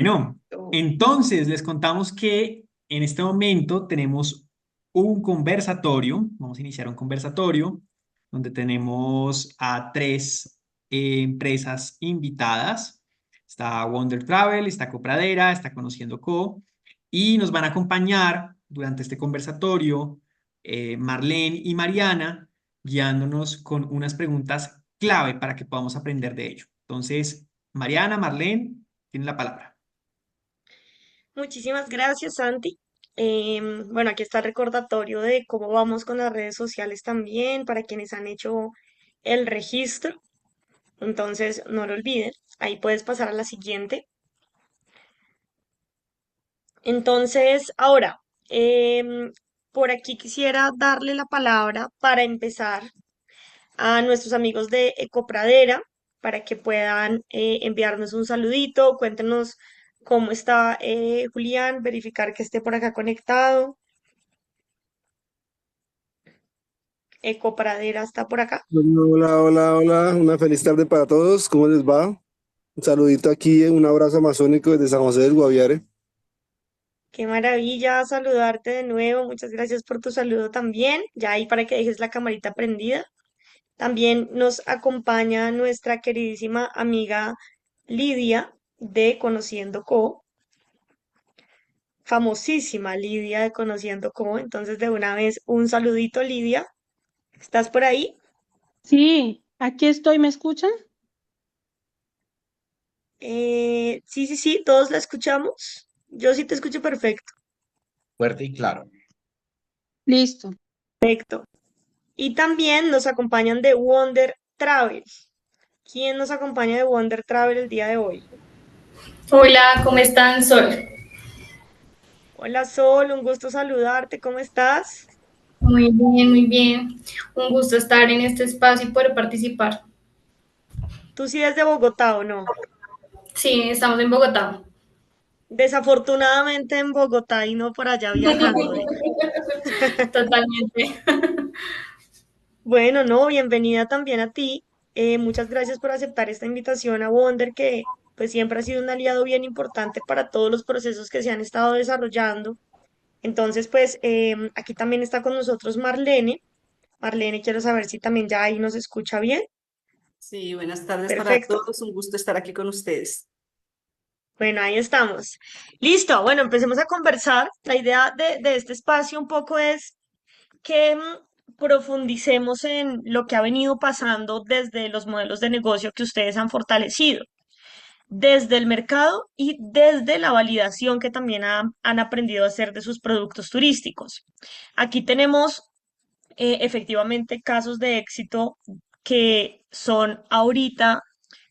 Bueno, Oh, entonces les contamos que en este momento tenemos un conversatorio, vamos a iniciar un conversatorio donde tenemos a tres empresas invitadas. Está Wonder Travel, está Copradera, está Conociendo Co. Y nos van a acompañar durante este conversatorio Marlene y Mariana, guiándonos con unas preguntas clave para que podamos aprender de ello. Entonces, Mariana, Marlene, tienen la palabra. muchísimas gracias, Santi. Bueno, aquí está el recordatorio de cómo vamos con las redes sociales también para quienes han hecho el registro. Entonces, no lo olviden. Ahí puedes pasar a la siguiente. Entonces, ahora, em, por aquí quisiera darle la palabra para empezar a nuestros amigos de Ecopradera para que puedan enviarnos un saludito, cuéntenos cómo está Julián, verificar que esté por acá conectado. Ecopradera está por acá. Bueno, hola, hola, hola, una feliz tarde para todos, ¿cómo les va? Un saludito aquí, un abrazo amazónico desde San José del Guaviare. Qué maravilla saludarte de nuevo. Muchas gracias por tu saludo también. Ya ahí para que dejes la camarita prendida. También nos acompaña nuestra queridísima amiga Lidia de Conociendo Co. Famosísima Lidia de Conociendo Co. Entonces, de una vez, un saludito, Lidia. ¿Estás por ahí? Sí, aquí estoy, ¿me escuchan? Sí, sí, sí, todos la escuchamos. Yo sí te escucho perfecto. Fuerte y claro. Listo. Perfecto. Y también nos acompañan de Wonder Travel. ¿Quién nos acompaña de Wonder Travel el día de hoy? Hola, ¿cómo están, Sol? Hola Sol, un gusto saludarte. ¿Cómo estás? Muy bien, muy bien. Un gusto estar en este espacio y poder participar. ¿Tú sí eres de Bogotá o no? Sí, estamos en Bogotá. Desafortunadamente en Bogotá y no por allá viajando, digo. Totalmente. Bueno, no, bienvenida también a ti. Muchas gracias por aceptar esta invitación a Wonder, que pues siempre ha sido un aliado bien importante para todos los procesos que se han estado desarrollando. Entonces, pues aquí también está con nosotros Marlene. Marlene, quiero saber si también ya ahí nos escucha bien. Sí, buenas tardes para Perfecto. todos. Un gusto estar aquí con ustedes. Bueno, ahí estamos. Listo. Bueno, empecemos a conversar. La idea de este espacio un poco es que profundicemos en lo que ha venido pasando desde los modelos de negocio que ustedes han fortalecido, desde el mercado y desde la validación que también han aprendido a hacer de sus productos turísticos. Aquí tenemos efectivamente casos de éxito que son ahorita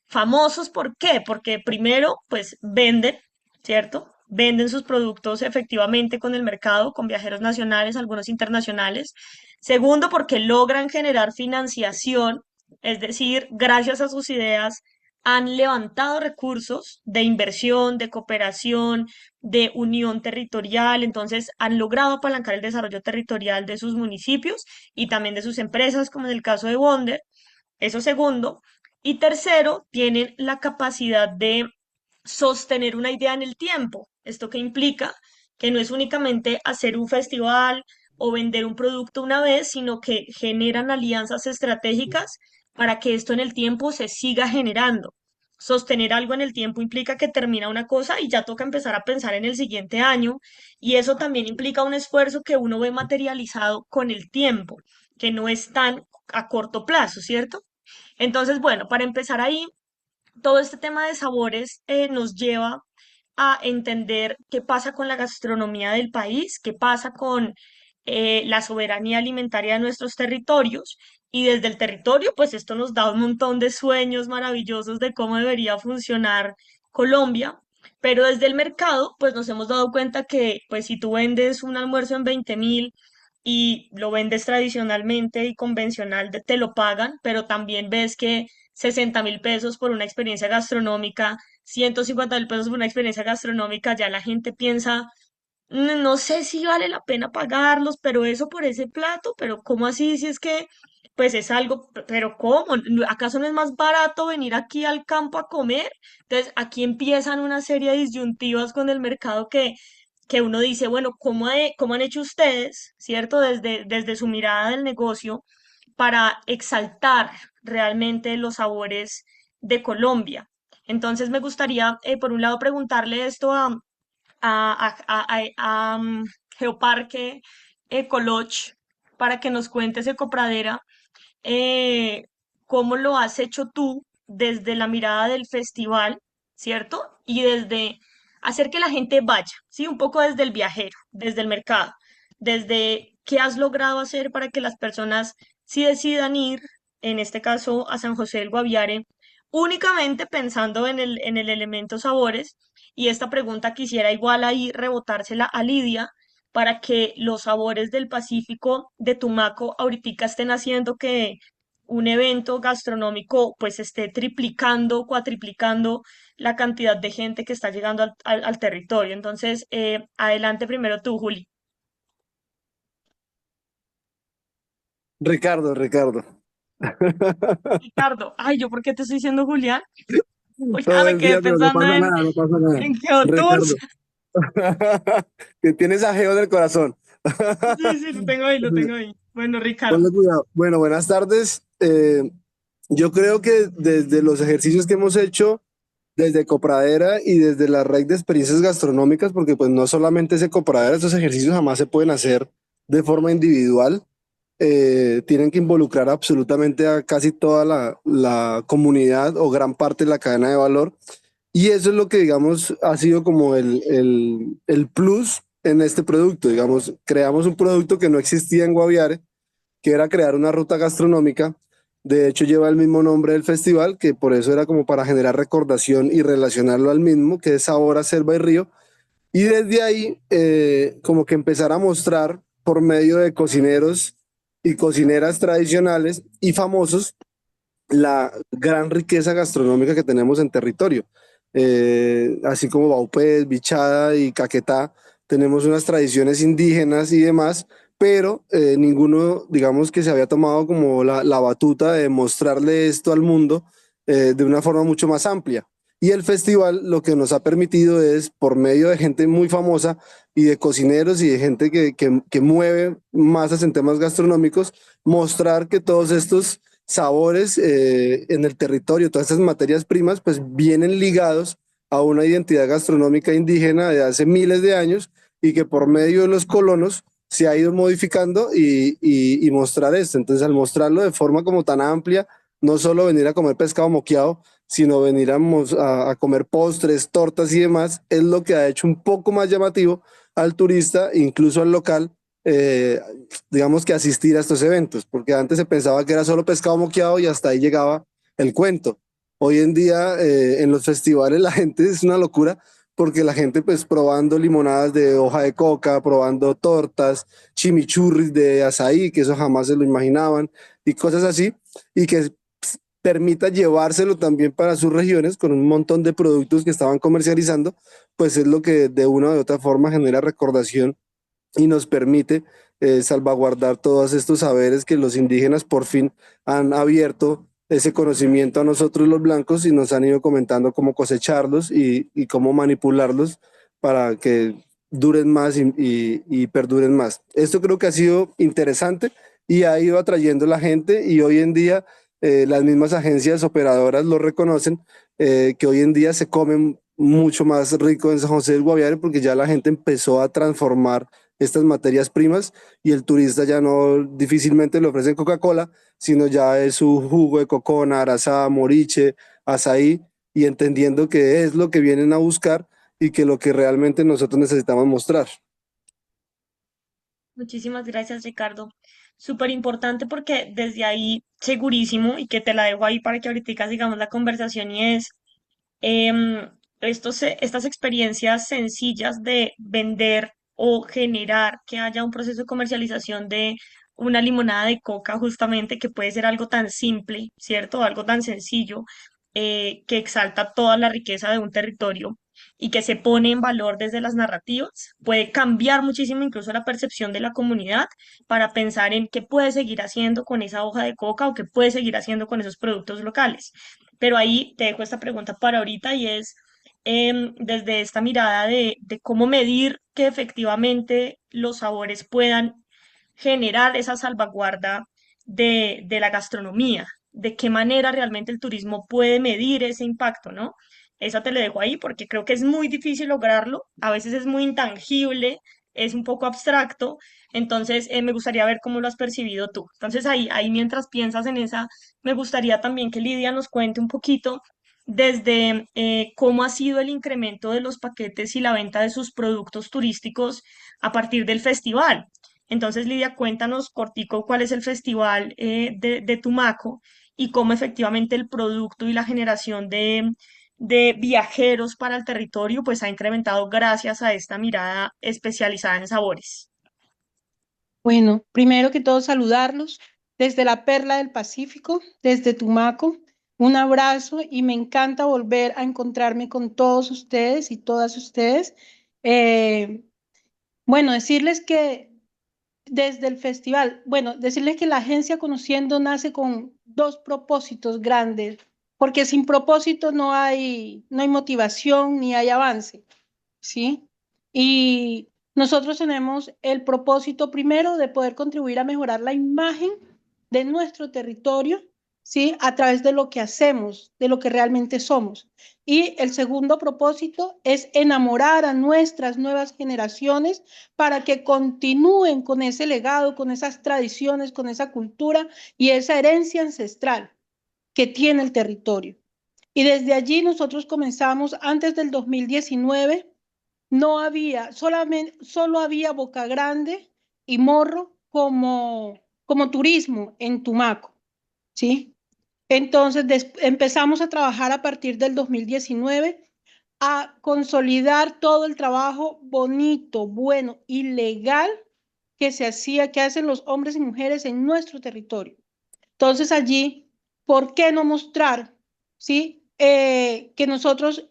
famosos. ¿Por qué? Porque primero, pues venden, ¿cierto? Venden sus productos efectivamente con el mercado, con viajeros nacionales, algunos internacionales. Segundo, porque logran generar financiación, es decir, gracias a sus ideas han levantado recursos de inversión, de cooperación, de unión territorial, entonces han logrado apalancar el desarrollo territorial de sus municipios y también de sus empresas, como en el caso de Wonder. Eso segundo. Y tercero, tienen la capacidad de sostener una idea en el tiempo. ¿Esto qué implica? Que no es únicamente hacer un festival o vender un producto una vez, sino que generan alianzas estratégicas para que esto en el tiempo se siga generando. Sostener algo en el tiempo implica que termina una cosa y ya toca empezar a pensar en el siguiente año, y eso también implica un esfuerzo que uno ve materializado con el tiempo, que no es tan a corto plazo, ¿cierto? Entonces, bueno, para empezar ahí, todo este tema de sabores nos lleva a entender qué pasa con la gastronomía del país, qué pasa con la soberanía alimentaria de nuestros territorios. Y desde el territorio, pues esto nos da un montón de sueños maravillosos de cómo debería funcionar Colombia. Pero desde el mercado, pues nos hemos dado cuenta que, pues si tú vendes un almuerzo en 20.000 y lo vendes tradicionalmente y convencional, te lo pagan, pero también ves que 60.000 pesos por una experiencia gastronómica, 150.000 pesos por una experiencia gastronómica, ya la gente piensa, No sé si vale la pena pagarlos, pero eso por ese plato, pero ¿cómo así? Si es que pues es algo, pero ¿cómo? ¿Acaso no es más barato venir aquí al campo a comer? Entonces, aquí empiezan una serie de disyuntivas con el mercado que uno dice, bueno, ¿cómo han hecho ustedes, cierto? Desde su mirada del negocio para exaltar realmente los sabores de Colombia. Entonces, me gustaría, por un lado, preguntarle esto a Geoparque Ecoloch para que nos cuentes, Ecopradera, eh, cómo lo has hecho tú desde la mirada del festival, ¿cierto? Y desde hacer que la gente vaya, ¿sí? Un poco desde el viajero, desde el mercado, desde qué has logrado hacer para que las personas sí decidan ir, en este caso a San José del Guaviare, únicamente pensando en el elemento sabores. Y esta pregunta quisiera igual ahí rebotársela a Lidia para que los sabores del Pacífico de Tumaco ahorita estén haciendo que un evento gastronómico pues esté triplicando, cuatriplicando la cantidad de gente que está llegando al territorio. Entonces, adelante primero tú, Juli. Ricardo. Ricardo, ay, ¿yo por qué te estoy diciendo Julián? Pues Todo me el quedé día, pero no pensando pasa nada, no pasa nada. en Geotours. Ricardo. Que tienes ajeo del corazón. Sí, sí, lo tengo ahí. Bueno, Ricardo. Ponle cuidado. Bueno, buenas tardes. Yo creo que desde los ejercicios que hemos hecho, desde Copradera y desde la red de experiencias gastronómicas, porque pues no solamente es Copradera, estos ejercicios jamás se pueden hacer de forma individual. Tienen que involucrar absolutamente a casi toda la comunidad o gran parte de la cadena de valor. Y eso es lo que, digamos, ha sido como el plus en este producto. Digamos, creamos un producto que no existía en Guaviare, que era crear una ruta gastronómica. De hecho, lleva el mismo nombre del festival, que por eso era como para generar recordación y relacionarlo al mismo, que es Sabor a Selva y Río. Y desde ahí, como que empezar a mostrar por medio de cocineros y cocineras tradicionales y famosos la gran riqueza gastronómica que tenemos en territorio. Así como Baupés, Bichada y Caquetá, tenemos unas tradiciones indígenas y demás, pero ninguno, digamos, que se había tomado como la batuta de mostrarle esto al mundo de una forma mucho más amplia. Y el festival lo que nos ha permitido es, por medio de gente muy famosa y de cocineros y de gente que mueve masas en temas gastronómicos, mostrar que todos estos sabores en el territorio, todas estas materias primas, pues vienen ligados a una identidad gastronómica indígena de hace miles de años y que por medio de los colonos se ha ido modificando y mostrar esto. Entonces, al mostrarlo de forma como tan amplia, no solo venir a comer pescado moqueado, sino venir a comer postres, tortas y demás, es lo que ha hecho un poco más llamativo al turista, incluso al local, eh, digamos que asistir a estos eventos, porque antes se pensaba que era solo pescado moqueado y hasta ahí llegaba el cuento. Hoy en día en los festivales la gente es una locura porque la gente pues probando limonadas de hoja de coca, probando tortas, chimichurris de azaí, que eso jamás se lo imaginaban, y cosas así, y que permita llevárselo también para sus regiones con un montón de productos que estaban comercializando, pues es lo que de una u otra forma genera recordación y nos permite salvaguardar todos estos saberes que los indígenas por fin han abierto ese conocimiento a nosotros los blancos y nos han ido comentando cómo cosecharlos y cómo manipularlos para que duren más y perduren más. Esto creo que ha sido interesante y ha ido atrayendo a la gente y hoy en día las mismas agencias operadoras lo reconocen, que hoy en día se comen mucho más rico en San José del Guaviare porque ya la gente empezó a transformar estas materias primas y el turista ya no difícilmente le ofrecen Coca-Cola, sino ya es su jugo de cocona, arazá, moriche, azaí, y entendiendo que es lo que vienen a buscar y que lo que realmente nosotros necesitamos mostrar. Muchísimas gracias, Ricardo. Súper importante porque desde ahí, segurísimo, y que te la dejo ahí para que ahorita sigamos la conversación, y es estas experiencias sencillas de vender o generar que haya un proceso de comercialización de una limonada de coca, justamente, que puede ser algo tan simple, ¿cierto? Algo tan sencillo, que exalta toda la riqueza de un territorio. y que se pone en valor desde las narrativas, puede cambiar muchísimo incluso la percepción de la comunidad para pensar en qué puede seguir haciendo con esa hoja de coca o qué puede seguir haciendo con esos productos locales. Pero ahí te dejo esta pregunta para ahorita y es desde esta mirada de cómo medir que efectivamente los sabores puedan generar esa salvaguarda de la gastronomía, de qué manera realmente el turismo puede medir ese impacto, ¿no? Esa te la dejo ahí porque creo que es muy difícil lograrlo, a veces es muy intangible, es un poco abstracto, entonces me gustaría ver cómo lo has percibido tú. Entonces ahí mientras piensas en esa, me gustaría también que Lidia nos cuente un poquito desde cómo ha sido el incremento de los paquetes y la venta de sus productos turísticos a partir del festival. Entonces, Lidia, cuéntanos cortico cuál es el festival de Tumaco y cómo efectivamente el producto y la generación de viajeros para el territorio pues ha incrementado gracias a esta mirada especializada en sabores. Bueno, primero que todo saludarlos desde la Perla del Pacífico, desde Tumaco. Un abrazo y me encanta volver a encontrarme con todos ustedes y todas ustedes. Eh, bueno, decirles que desde el festival, bueno, decirles que la agencia Conociendo nace con dos propósitos grandes, porque sin propósito no hay motivación ni hay avance. ¿Sí? Y nosotros tenemos el propósito primero de poder contribuir a mejorar la imagen de nuestro territorio, ¿sí? A través de lo que hacemos, de lo que realmente somos. Y el segundo propósito es enamorar a nuestras nuevas generaciones para que continúen con ese legado, con esas tradiciones, con esa cultura y esa herencia ancestral que tiene el territorio. Y desde allí nosotros comenzamos antes del 2019. No había, solo había Boca Grande y Morro como turismo en Tumaco, ¿sí? Entonces empezamos a trabajar a partir del 2019 a consolidar todo el trabajo bonito, bueno y legal que se hacía, que hacen los hombres y mujeres en nuestro territorio. Entonces allí, ¿por qué no mostrar, sí, que nosotros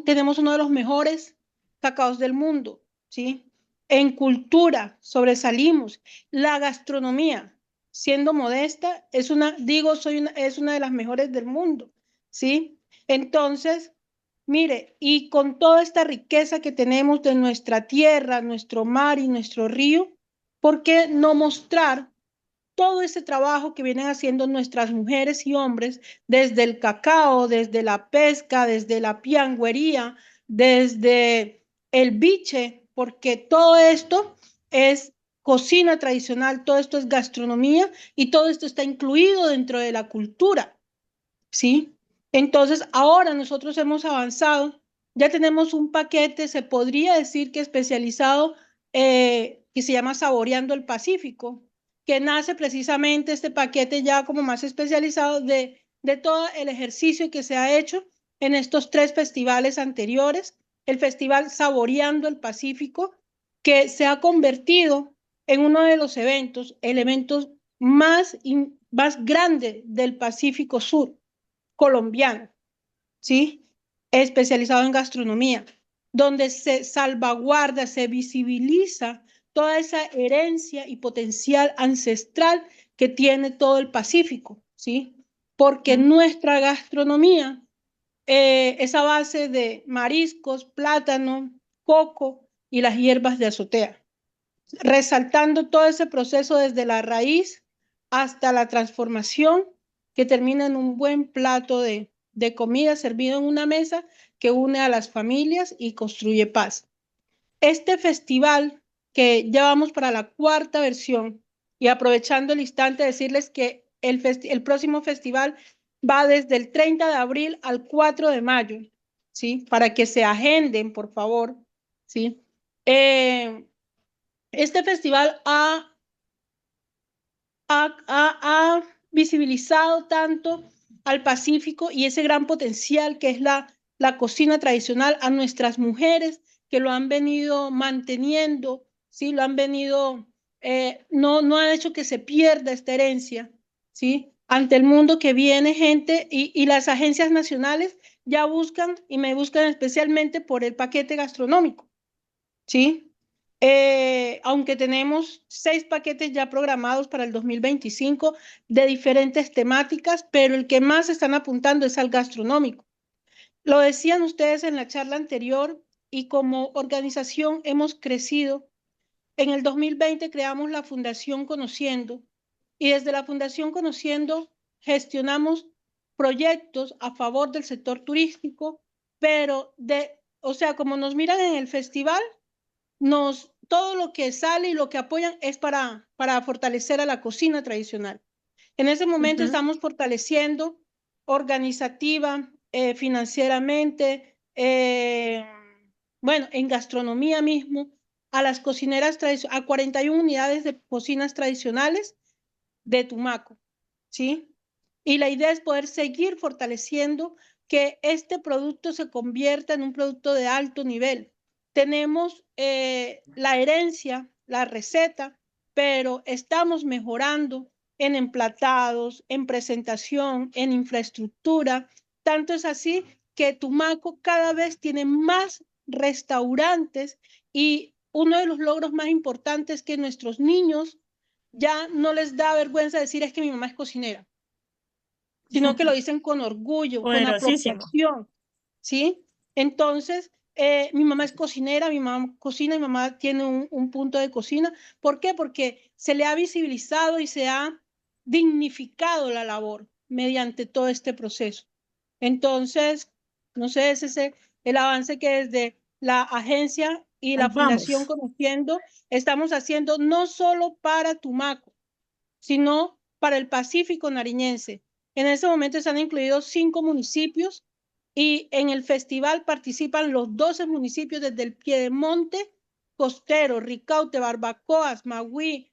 tenemos uno de los mejores cacaos del mundo, sí? En cultura sobresalimos. La gastronomía, siendo modesta, es una de las mejores del mundo, ¿sí? Entonces, mire, y con toda esta riqueza que tenemos de nuestra tierra, nuestro mar y nuestro río, ¿por qué no mostrar todo ese trabajo que vienen haciendo nuestras mujeres y hombres desde el cacao, desde la pesca, desde la piangüería, desde el biche, porque todo esto es cocina tradicional, todo esto es gastronomía y todo esto está incluido dentro de la cultura, ¿sí? Entonces, ahora nosotros hemos avanzado, ya tenemos un paquete, se podría decir que especializado, que se llama Saboreando el Pacífico, que nace precisamente este paquete ya como más especializado de todo el ejercicio que se ha hecho en estos 3 festivales anteriores, el Festival Saboreando el Pacífico, que se ha convertido en uno de los eventos, el evento más grande del Pacífico Sur colombiano, ¿sí? Especializado en gastronomía, donde se salvaguarda, se visibiliza toda esa herencia y potencial ancestral que tiene todo el Pacífico, ¿sí? Porque nuestra gastronomía es a base de mariscos, plátano, coco y las hierbas de azotea, resaltando todo ese proceso desde la raíz hasta la transformación que termina en un buen plato de comida servido en una mesa que une a las familias y construye paz. Este festival, que ya vamos para la 4ª versión, y aprovechando el instante decirles que el próximo festival va desde el 30 de abril al 4 de mayo, ¿sí? Para que se agenden, por favor, ¿sí? Este festival ha visibilizado tanto al Pacífico y ese gran potencial que es la cocina tradicional, a nuestras mujeres que lo han venido manteniendo, ¿sí? Lo han venido, no ha hecho que se pierda esta herencia, ¿sí? Ante el mundo que viene gente y las agencias nacionales ya buscan y me buscan especialmente por el paquete gastronómico, ¿sí? Aunque tenemos 6 paquetes ya programados para el 2025 de diferentes temáticas, pero el que más están apuntando es al gastronómico. Lo decían ustedes en la charla anterior y como organización hemos crecido. En el 2020 creamos la Fundación Conociendo y desde la Fundación Conociendo gestionamos proyectos a favor del sector turístico, pero o sea, como nos miran en el festival, todo lo que sale y lo que apoyan es para fortalecer a la cocina tradicional. En ese momento Ujú. estamos fortaleciendo organizativa, financieramente, bueno, en gastronomía mismo, a las cocineras a 41 unidades de cocinas tradicionales de Tumaco, ¿sí? Y la idea es poder seguir fortaleciendo que este producto se convierta en un producto de alto nivel. Tenemos la herencia, la receta, pero estamos mejorando en emplatados, en presentación, en infraestructura. Tanto es así que Tumaco cada vez tiene más restaurantes y uno de los logros más importantes es que nuestros niños ya no les da vergüenza decir es que mi mamá es cocinera, sino que lo dicen con orgullo, con Poderosísimo. apropiación, ¿sí? Entonces, mi mamá es cocinera, mi mamá cocina, mi mamá tiene un punto de cocina. ¿Por qué? Porque se le ha visibilizado y se ha dignificado la labor mediante todo este proceso. Entonces, no sé, ese es el avance que desde la agencia y Ahí la Fundación vamos. Conociendo estamos haciendo no solo para Tumaco, sino para el Pacífico nariñense. En ese momento están incluidos 5 municipios y en el festival participan los 12 municipios desde el Piedemonte costero, Ricaute, Barbacoas, Magüí,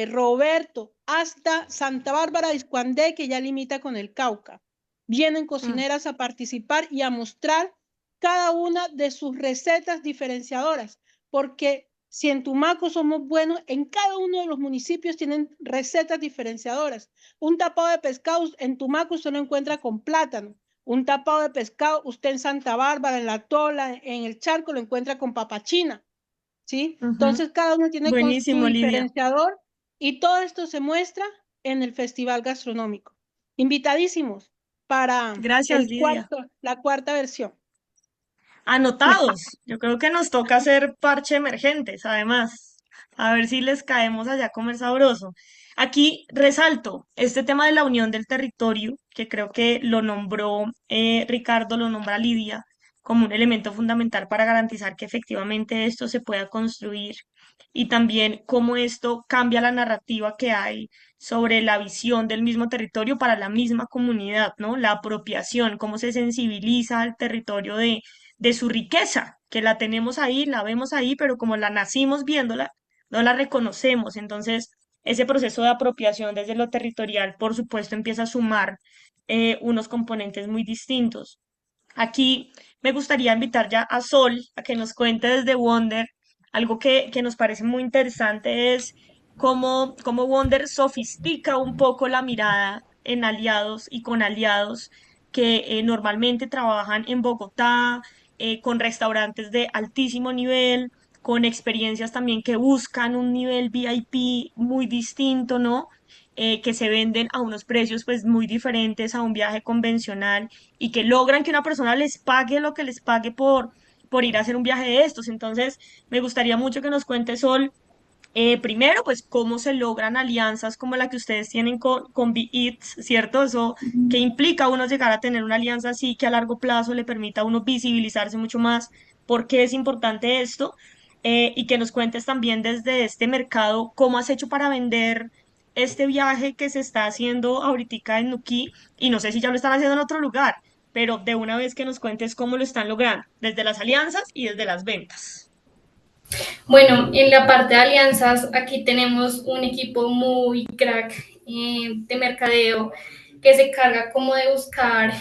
Roberto, hasta Santa Bárbara de Iscuandé, que ya limita con el Cauca. Vienen Mm. cocineras a participar y a mostrar cada una de sus recetas diferenciadoras, porque si en Tumaco somos buenos, en cada uno de los municipios tienen recetas diferenciadoras. Un tapado de pescado en Tumaco usted lo encuentra con plátano. Un tapado de pescado usted en Santa Bárbara, en La Tola, en el Charco lo encuentra con papachina, ¿sí? Ujú. Entonces cada uno tiene con su Buenísimo, Lidia. diferenciador y todo esto se muestra en el Festival Gastronómico. Invitadísimos para Gracias, Lidia. la cuarta versión. Anotados. Yo creo que nos toca hacer parche emergentes, además. A ver si les caemos allá a comer sabroso. Aquí resalto este tema de la unión del territorio, que creo que lo nombró Ricardo, lo nombra Lidia, como un elemento fundamental para garantizar que efectivamente esto se pueda construir y también cómo esto cambia la narrativa que hay sobre la visión del mismo territorio para la misma comunidad, ¿no? La apropiación, cómo se sensibiliza al territorio de su riqueza, que la tenemos ahí, la vemos ahí, pero como la nacimos viéndola, no la reconocemos. Entonces, ese proceso de apropiación desde lo territorial, por supuesto, empieza a sumar unos componentes muy distintos. Aquí me gustaría invitar ya a Sol a que nos cuente desde Wonder algo que nos parece muy interesante es cómo Wonder sofistica un poco la mirada en aliados y con aliados que normalmente trabajan en Bogotá, con restaurantes de altísimo nivel, con experiencias también que buscan un nivel VIP muy distinto, ¿no? Que se venden a unos precios pues muy diferentes a un viaje convencional y que logran que una persona les pague lo que les pague por ir a hacer un viaje de estos. Entonces, me gustaría mucho que nos cuente Sol, primero, pues cómo se logran alianzas como la que ustedes tienen con Be Eats, ¿cierto? Eso que implica a uno llegar a tener una alianza así que a largo plazo le permita a uno visibilizarse mucho más. ¿Por qué es importante esto? Y que nos cuentes también desde este mercado cómo has hecho para vender este viaje que se está haciendo ahorita en Nuquí y no sé si ya lo están haciendo en otro lugar, pero de una vez que nos cuentes cómo lo están logrando, desde las alianzas y desde las ventas. Bueno, en la parte de alianzas, aquí tenemos un equipo muy crack de mercadeo que se carga como de buscar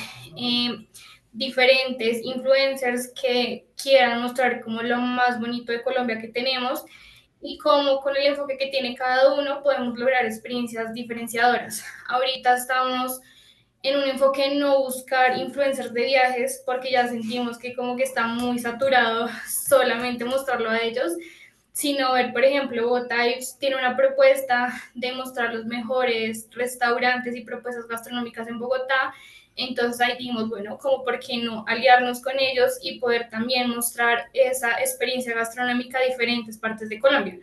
diferentes influencers que quieran mostrar como lo más bonito de Colombia que tenemos y cómo con el enfoque que tiene cada uno podemos lograr experiencias diferenciadoras. Ahorita estamos en un enfoque no buscar influencers de viajes, porque ya sentimos que como que está muy saturado solamente mostrarlo a ellos, sino ver, por ejemplo, Botives tiene una propuesta de mostrar los mejores restaurantes y propuestas gastronómicas en Bogotá. Entonces ahí dijimos, bueno, como por qué no aliarnos con ellos y poder también mostrar esa experiencia gastronómica a diferentes partes de Colombia.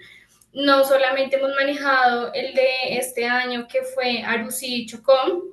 No solamente hemos manejado el de este año que fue Arusi y Chocó,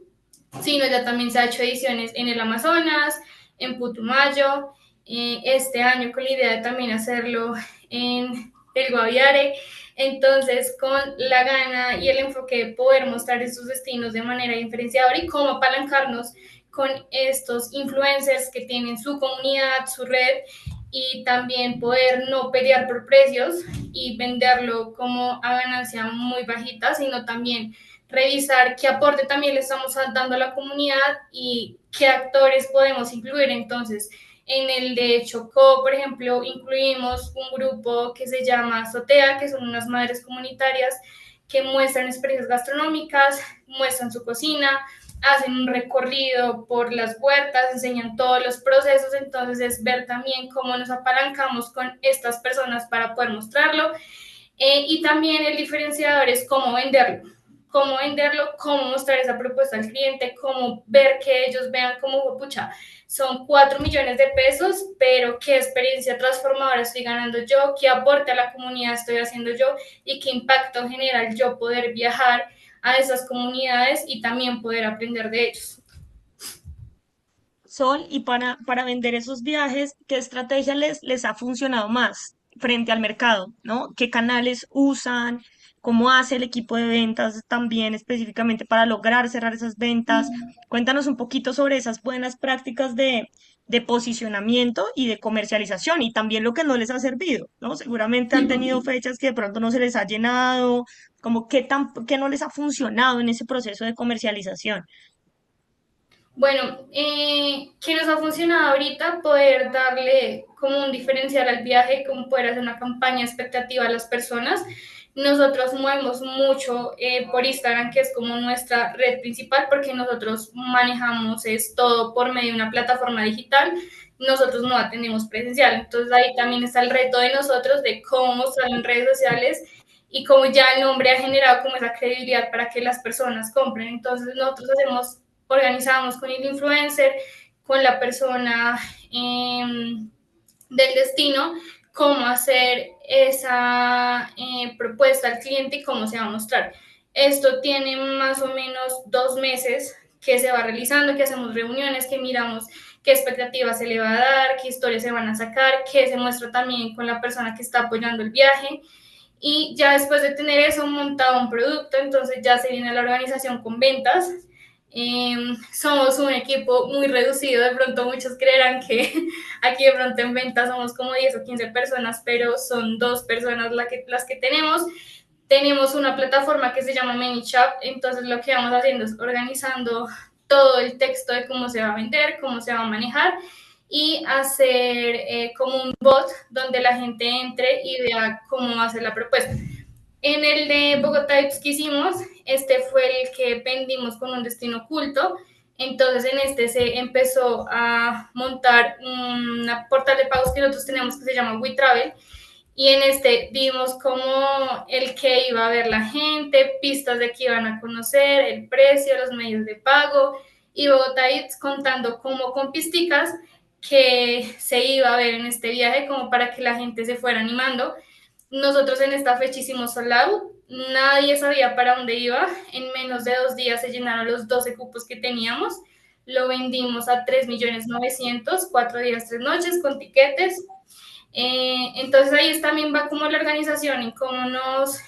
sino ya también se ha hecho ediciones en el Amazonas, en Putumayo, este año con la idea de también hacerlo en el Guaviare. Entonces, con la gana y el enfoque de poder mostrar estos destinos de manera diferenciadora y cómo apalancarnos con estos influencers que tienen su comunidad, su red, y también poder no pelear por precios y venderlo como a ganancia muy bajita, sino también revisar qué aporte también le estamos dando a la comunidad y qué actores podemos incluir. Entonces, en el de Chocó, por ejemplo, incluimos un grupo que se llama Sotea, que son unas madres comunitarias que muestran experiencias gastronómicas, muestran su cocina, hacen un recorrido por las huertas, enseñan todos los procesos. Entonces es ver también cómo nos apalancamos con estas personas para poder mostrarlo. Y también el diferenciador es cómo venderlo, cómo mostrar esa propuesta al cliente, cómo ver que ellos vean como, pucha, son 4 millones de pesos, pero qué experiencia transformadora estoy ganando yo, qué aporte a la comunidad estoy haciendo yo y qué impacto genera el yo poder viajar a esas comunidades y también poder aprender de ellos. Sol, y para vender esos viajes, ¿qué estrategia les ha funcionado más frente al mercado, ¿no? ¿Qué canales usan? ¿Cómo hace el equipo de ventas también específicamente para lograr cerrar esas ventas? Cuéntanos un poquito sobre esas buenas prácticas de posicionamiento y de comercialización y también lo que no les ha servido, ¿no? Seguramente han tenido fechas que de pronto no se les ha llenado, como qué no les ha funcionado en ese proceso de comercialización. Bueno, ¿qué nos ha funcionado ahorita? Poder darle como un diferencial al viaje, como poder hacer una campaña expectativa a las personas. Nosotros movemos mucho por Instagram, que es como nuestra red principal, porque nosotros manejamos es todo por medio de una plataforma digital. Nosotros no atendemos presencial. Entonces ahí también está el reto de nosotros de cómo mostrar en redes sociales y como ya el nombre ha generado como esa credibilidad para que las personas compren. Entonces nosotros organizamos con el influencer, con la persona del destino, cómo hacer esa propuesta al cliente y cómo se va a mostrar. Esto tiene más o menos 2 meses que se va realizando, que hacemos reuniones, que miramos qué expectativas se le va a dar, qué historias se van a sacar, qué se muestra también con la persona que está apoyando el viaje. Y ya después de tener eso montado un producto, entonces ya se viene la organización con ventas. Somos un equipo muy reducido, de pronto muchos creerán que aquí de pronto en ventas somos como 10 o 15 personas, pero son 2 personas las que tenemos. Tenemos una plataforma que se llama ManyChap, entonces lo que vamos haciendo es organizando todo el texto de cómo se va a vender, cómo se va a manejar y hacer como un bot donde la gente entre y vea cómo hacer la propuesta. En el de Bogotá que hicimos, este fue el que vendimos con un destino oculto. Entonces en este se empezó a montar una portal de pagos que nosotros tenemos que se llama WeTravel. Y en este vimos como el que iba a ver la gente, pistas de que iban a conocer, el precio, los medios de pago. Y Bogotá contando como con pisticas que se iba a ver en este viaje como para que la gente se fuera animando. Nosotros en esta fecha hicimos sold out, nadie sabía para dónde iba, en menos de 2 días se llenaron los 12 cupos que teníamos, lo vendimos a 3.900.000, 4 días, 3 noches con tiquetes. Entonces ahí también va como la organización y cómo nos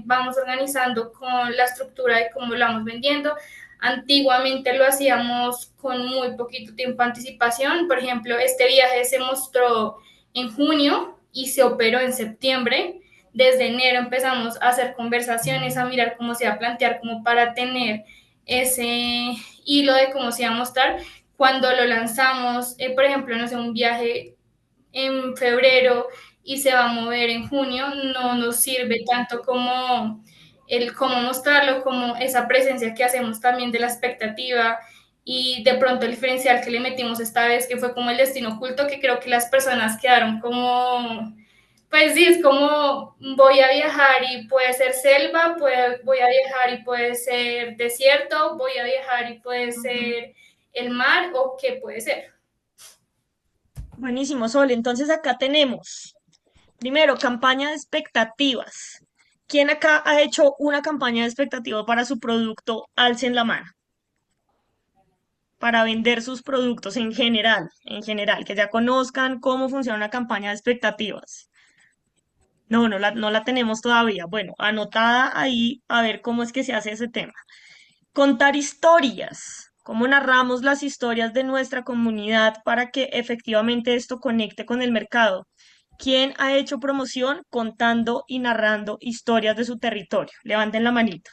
vamos organizando con la estructura de cómo lo vamos vendiendo. Antiguamente lo hacíamos con muy poquito tiempo de anticipación, por ejemplo, este viaje se mostró en junio y se operó en septiembre. Desde enero empezamos a hacer conversaciones, a mirar cómo se va a plantear, como para tener ese hilo de cómo se va a mostrar. Cuando lo lanzamos, por ejemplo, no sé, un viaje en febrero y se va a mover en junio, no nos sirve tanto como el cómo mostrarlo, como esa presencia que hacemos también de la expectativa y de pronto el diferencial que le metimos esta vez, que fue como el destino oculto, que creo que las personas quedaron como, pues sí, es como voy a viajar y puede ser selva, voy a viajar y puede ser desierto, voy a viajar y puede ser el mar o qué puede ser. Buenísimo, Sol. Entonces acá tenemos, primero, campaña de expectativas. ¿Quién acá ha hecho una campaña de expectativas para su producto? Alcen la mano. Para vender sus productos en general, que ya conozcan cómo funciona una campaña de expectativas. No, no la tenemos todavía. Bueno, anotada ahí a ver cómo es que se hace ese tema. Contar historias. ¿Cómo narramos las historias de nuestra comunidad para que efectivamente esto conecte con el mercado? ¿Quién ha hecho promoción contando y narrando historias de su territorio? Levanten la manito.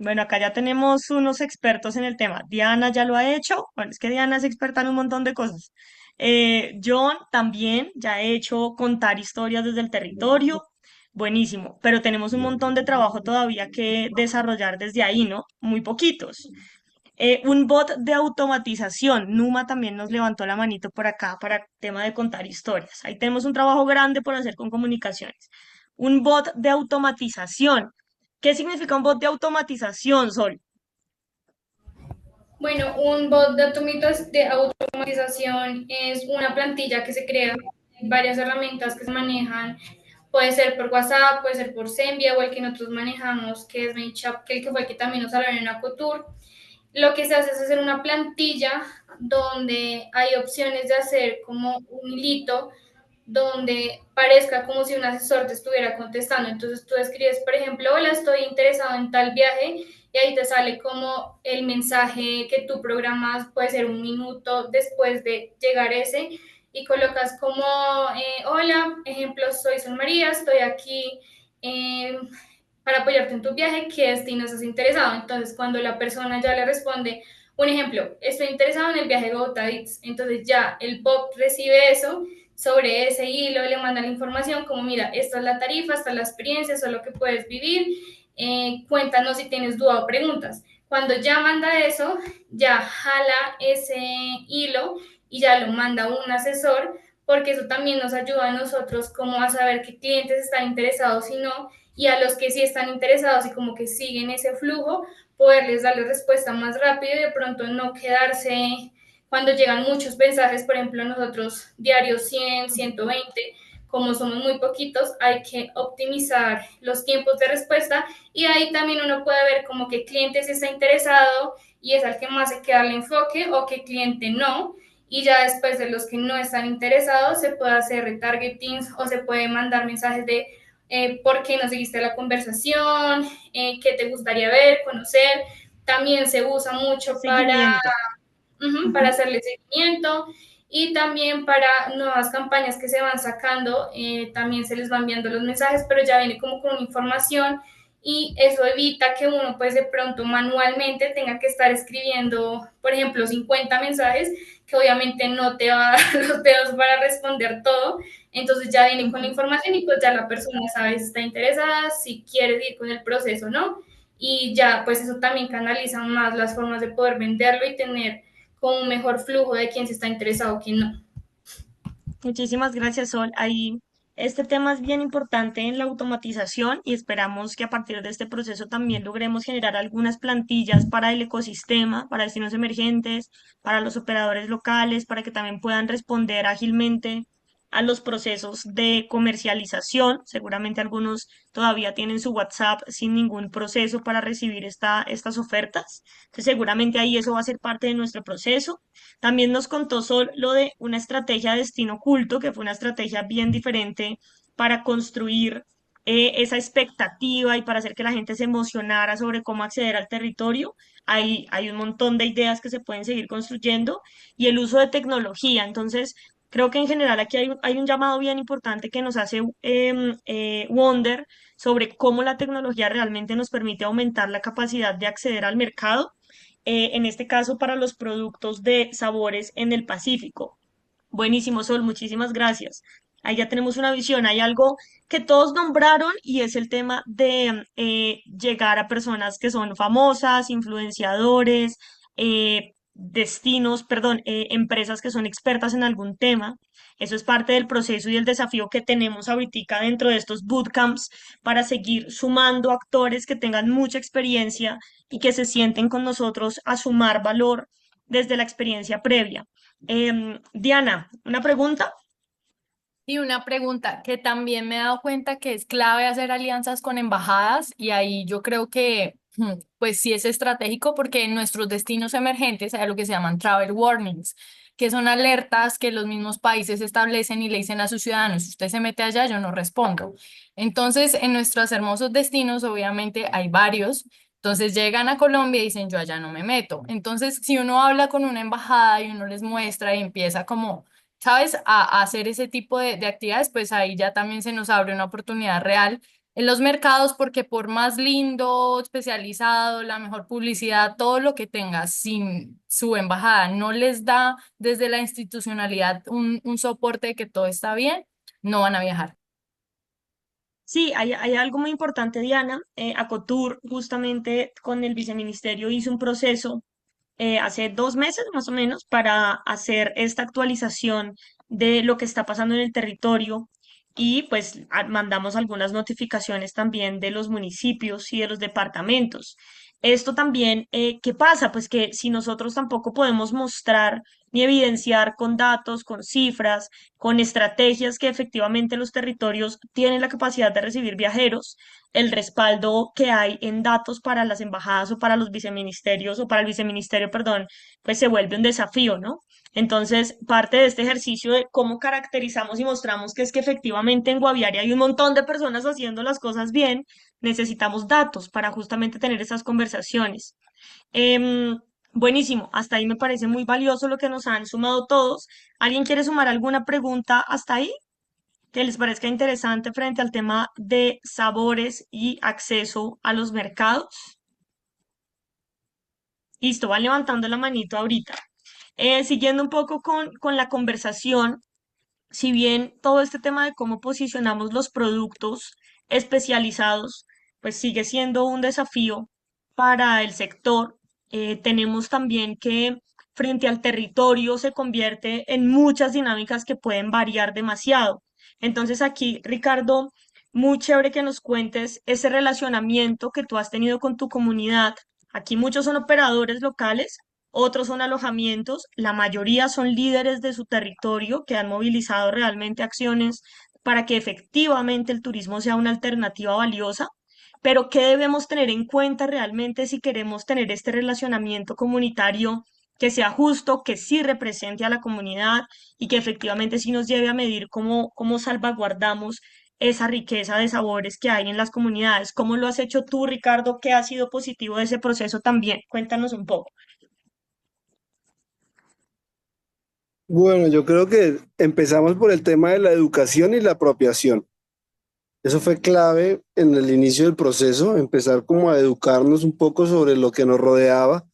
Bueno, acá ya tenemos unos expertos en el tema. Diana ya lo ha hecho. Bueno, es que Diana es experta en un montón de cosas. John también ya ha hecho contar historias desde el territorio. Buenísimo, pero tenemos un montón de trabajo todavía que desarrollar desde ahí, ¿no? Muy poquitos. Un bot de automatización. Numa también nos levantó la manito por acá para el tema de contar historias. Ahí tenemos un trabajo grande por hacer con comunicaciones. Un bot de automatización. ¿Qué significa un bot de automatización, Sol? Bueno, un bot de automatización es una plantilla que se crea, varias herramientas que se manejan, puede ser por WhatsApp, puede ser por Zenvia o el que nosotros manejamos, que es MailChimp, que el que fue el que también nos hablaron en Acotur. Lo que se hace es hacer una plantilla donde hay opciones de hacer como un hilito donde parezca como si un asesor te estuviera contestando. Entonces tú escribes, por ejemplo, hola, estoy interesado en tal viaje y ahí te sale como el mensaje que tú programas, puede ser un minuto después de llegar ese y colocas como, hola, ejemplo, soy Sol María, estoy aquí eh, para apoyarte en tu viaje, ¿qué destino estás interesado? Entonces cuando la persona ya le responde, un ejemplo, estoy interesado en el viaje de Bogotá, entonces ya el bot recibe eso sobre ese hilo, le manda la información como, mira, esta es la tarifa, esta es la experiencia, esto es lo que puedes vivir, cuéntanos si tienes duda o preguntas. Cuando ya manda eso, ya jala ese hilo y ya lo manda a un asesor, porque eso también nos ayuda a nosotros como a saber qué clientes están interesados y no, y a los que sí están interesados y como que siguen ese flujo, poderles darle respuesta más rápido y de pronto no quedarse cuando llegan muchos mensajes, por ejemplo, nosotros diarios 100, 120, como somos muy poquitos, hay que optimizar los tiempos de respuesta y ahí también uno puede ver como qué cliente sí está interesado y es al que más hay que darle enfoque o qué cliente no. Y ya después de los que no están interesados se puede hacer retargeting o se puede mandar mensajes de por qué no seguiste la conversación, qué te gustaría ver, conocer. También se usa mucho Seguimiento. para hacerle seguimiento y también para nuevas campañas que se van sacando, también se les van enviando los mensajes, pero ya viene como con información y eso evita que uno pues de pronto manualmente tenga que estar escribiendo, por ejemplo, 50 mensajes, que obviamente no te va a dar los dedos para responder todo, entonces ya viene con la información y pues ya la persona sabe si está interesada, si quiere ir con el proceso, ¿no? Y ya pues eso también canaliza más las formas de poder venderlo y tener con un mejor flujo de quién se está interesado, quién no. Muchísimas gracias, Sol. Ahí este tema es bien importante en la automatización y esperamos que a partir de este proceso también logremos generar algunas plantillas para el ecosistema, para destinos emergentes, para los operadores locales, para que también puedan responder ágilmente a los procesos de comercialización. Seguramente algunos todavía tienen su WhatsApp sin ningún proceso para recibir estas ofertas. Entonces, seguramente ahí eso va a ser parte de nuestro proceso. También nos contó Sol lo de una estrategia de destino oculto, que fue una estrategia bien diferente para construir esa expectativa y para hacer que la gente se emocionara sobre cómo acceder al territorio. Hay un montón de ideas que se pueden seguir construyendo y el uso de tecnología. Entonces, creo que en general aquí hay un llamado bien importante que nos hace Wonder sobre cómo la tecnología realmente nos permite aumentar la capacidad de acceder al mercado, en este caso para los productos de sabores en el Pacífico. Buenísimo, Sol, muchísimas gracias. Ahí ya tenemos una visión. Hay algo que todos nombraron y es el tema de llegar a personas que son famosas, influenciadores, empresas que son expertas en algún tema. Eso es parte del proceso y el desafío que tenemos ahorita dentro de estos bootcamps para seguir sumando actores que tengan mucha experiencia y que se sienten con nosotros a sumar valor desde la experiencia previa. Diana, una pregunta. Y una pregunta que también me he dado cuenta que es clave hacer alianzas con embajadas y ahí yo creo que pues sí es estratégico porque en nuestros destinos emergentes hay lo que se llaman travel warnings, que son alertas que los mismos países establecen y le dicen a sus ciudadanos, si usted se mete allá, yo no respondo. Entonces, en nuestros hermosos destinos, obviamente hay varios. Entonces llegan a Colombia y dicen, yo allá no me meto. Entonces, si uno habla con una embajada y uno les muestra y empieza como ¿sabes? A hacer ese tipo de actividades, pues ahí ya también se nos abre una oportunidad real en los mercados, porque por más lindo, especializado, la mejor publicidad, todo lo que tenga, sin su embajada no les da desde la institucionalidad un soporte de que todo está bien, no van a viajar. Sí, hay algo muy importante, Diana. Acotur, justamente con el viceministerio, hizo un proceso hace 2 meses más o menos para hacer esta actualización de lo que está pasando en el territorio y pues mandamos algunas notificaciones también de los municipios y de los departamentos. Esto también, ¿qué pasa? Pues que si nosotros tampoco podemos mostrar ni evidenciar con datos, con cifras, con estrategias que efectivamente los territorios tienen la capacidad de recibir viajeros, el respaldo que hay en datos para las embajadas o para los viceministerios o para el viceministerio, perdón, pues se vuelve un desafío, ¿no? Entonces, parte de este ejercicio de cómo caracterizamos y mostramos que es que efectivamente en Guaviare hay un montón de personas haciendo las cosas bien, necesitamos datos para justamente tener esas conversaciones. Em, Buenísimo, hasta ahí me parece muy valioso lo que nos han sumado todos. ¿Alguien quiere sumar alguna pregunta hasta ahí que les parezca interesante frente al tema de sabores y acceso a los mercados? Listo, van levantando la manito ahorita. Siguiendo un poco con la conversación, si bien todo este tema de cómo posicionamos los productos especializados, pues sigue siendo un desafío para el sector, tenemos también que frente al territorio se convierte en muchas dinámicas que pueden variar demasiado. Entonces aquí, Ricardo, muy chévere que nos cuentes ese relacionamiento que tú has tenido con tu comunidad. Aquí muchos son operadores locales, otros son alojamientos, la mayoría son líderes de su territorio que han movilizado realmente acciones para que efectivamente el turismo sea una alternativa valiosa. Pero ¿qué debemos tener en cuenta realmente si queremos tener este relacionamiento comunitario que sea justo, que sí represente a la comunidad y que efectivamente sí nos lleve a medir cómo salvaguardamos esa riqueza de sabores que hay en las comunidades? ¿Cómo lo has hecho tú, Ricardo? ¿Qué ha sido positivo de ese proceso también? Cuéntanos un poco. Bueno, yo creo que empezamos por el tema de la educación y la apropiación. Eso fue clave en el inicio del proceso, empezar como a educarnos un poco sobre lo que nos rodeaba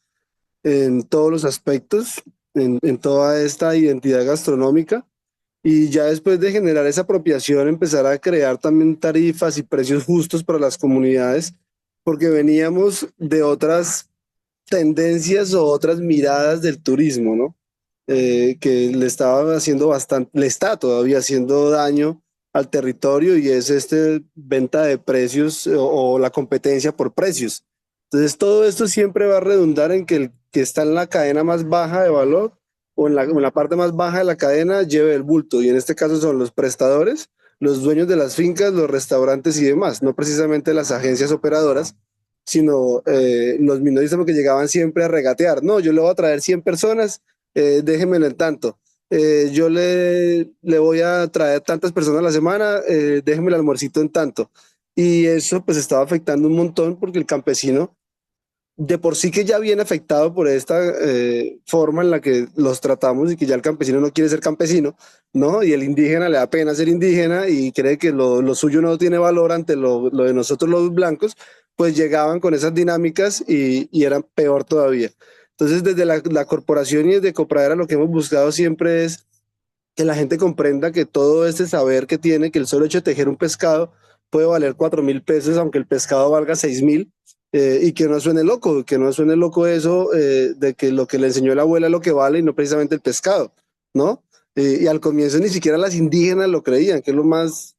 en todos los aspectos, en toda esta identidad gastronómica. Y ya después de generar esa apropiación, empezar a crear también tarifas y precios justos para las comunidades, porque veníamos de otras tendencias o otras miradas del turismo, ¿no? Que le estaba haciendo bastante, le está todavía haciendo daño al territorio y es este venta de precios o la competencia por precios. Entonces todo esto siempre va a redundar en que el que está en la cadena más baja de valor o en la parte más baja de la cadena lleve el bulto y en este caso son los prestadores, los dueños de las fincas, los restaurantes y demás, no precisamente las agencias operadoras, sino los minoristas porque llegaban siempre a regatear. No, yo le voy a traer 100 personas, déjenmelo en tanto. Yo le voy a traer tantas personas a la semana, déjenme el almuercito en tanto. Y eso pues estaba afectando un montón porque el campesino de por sí que ya viene afectado por esta forma en la que los tratamos y que ya el campesino no quiere ser campesino, ¿no? Y el indígena le da pena ser indígena y cree que lo suyo no tiene valor ante lo de nosotros los blancos, pues llegaban con esas dinámicas y eran peor todavía. Entonces, desde la corporación y desde Copradera lo que hemos buscado siempre es que la gente comprenda que todo este saber que tiene, que el solo hecho de tejer un pescado puede valer 4.000 pesos, aunque el pescado valga 6.000, y que no suene loco eso de que lo que le enseñó la abuela es lo que vale y no precisamente el pescado, ¿no? Y al comienzo ni siquiera las indígenas lo creían, que es lo más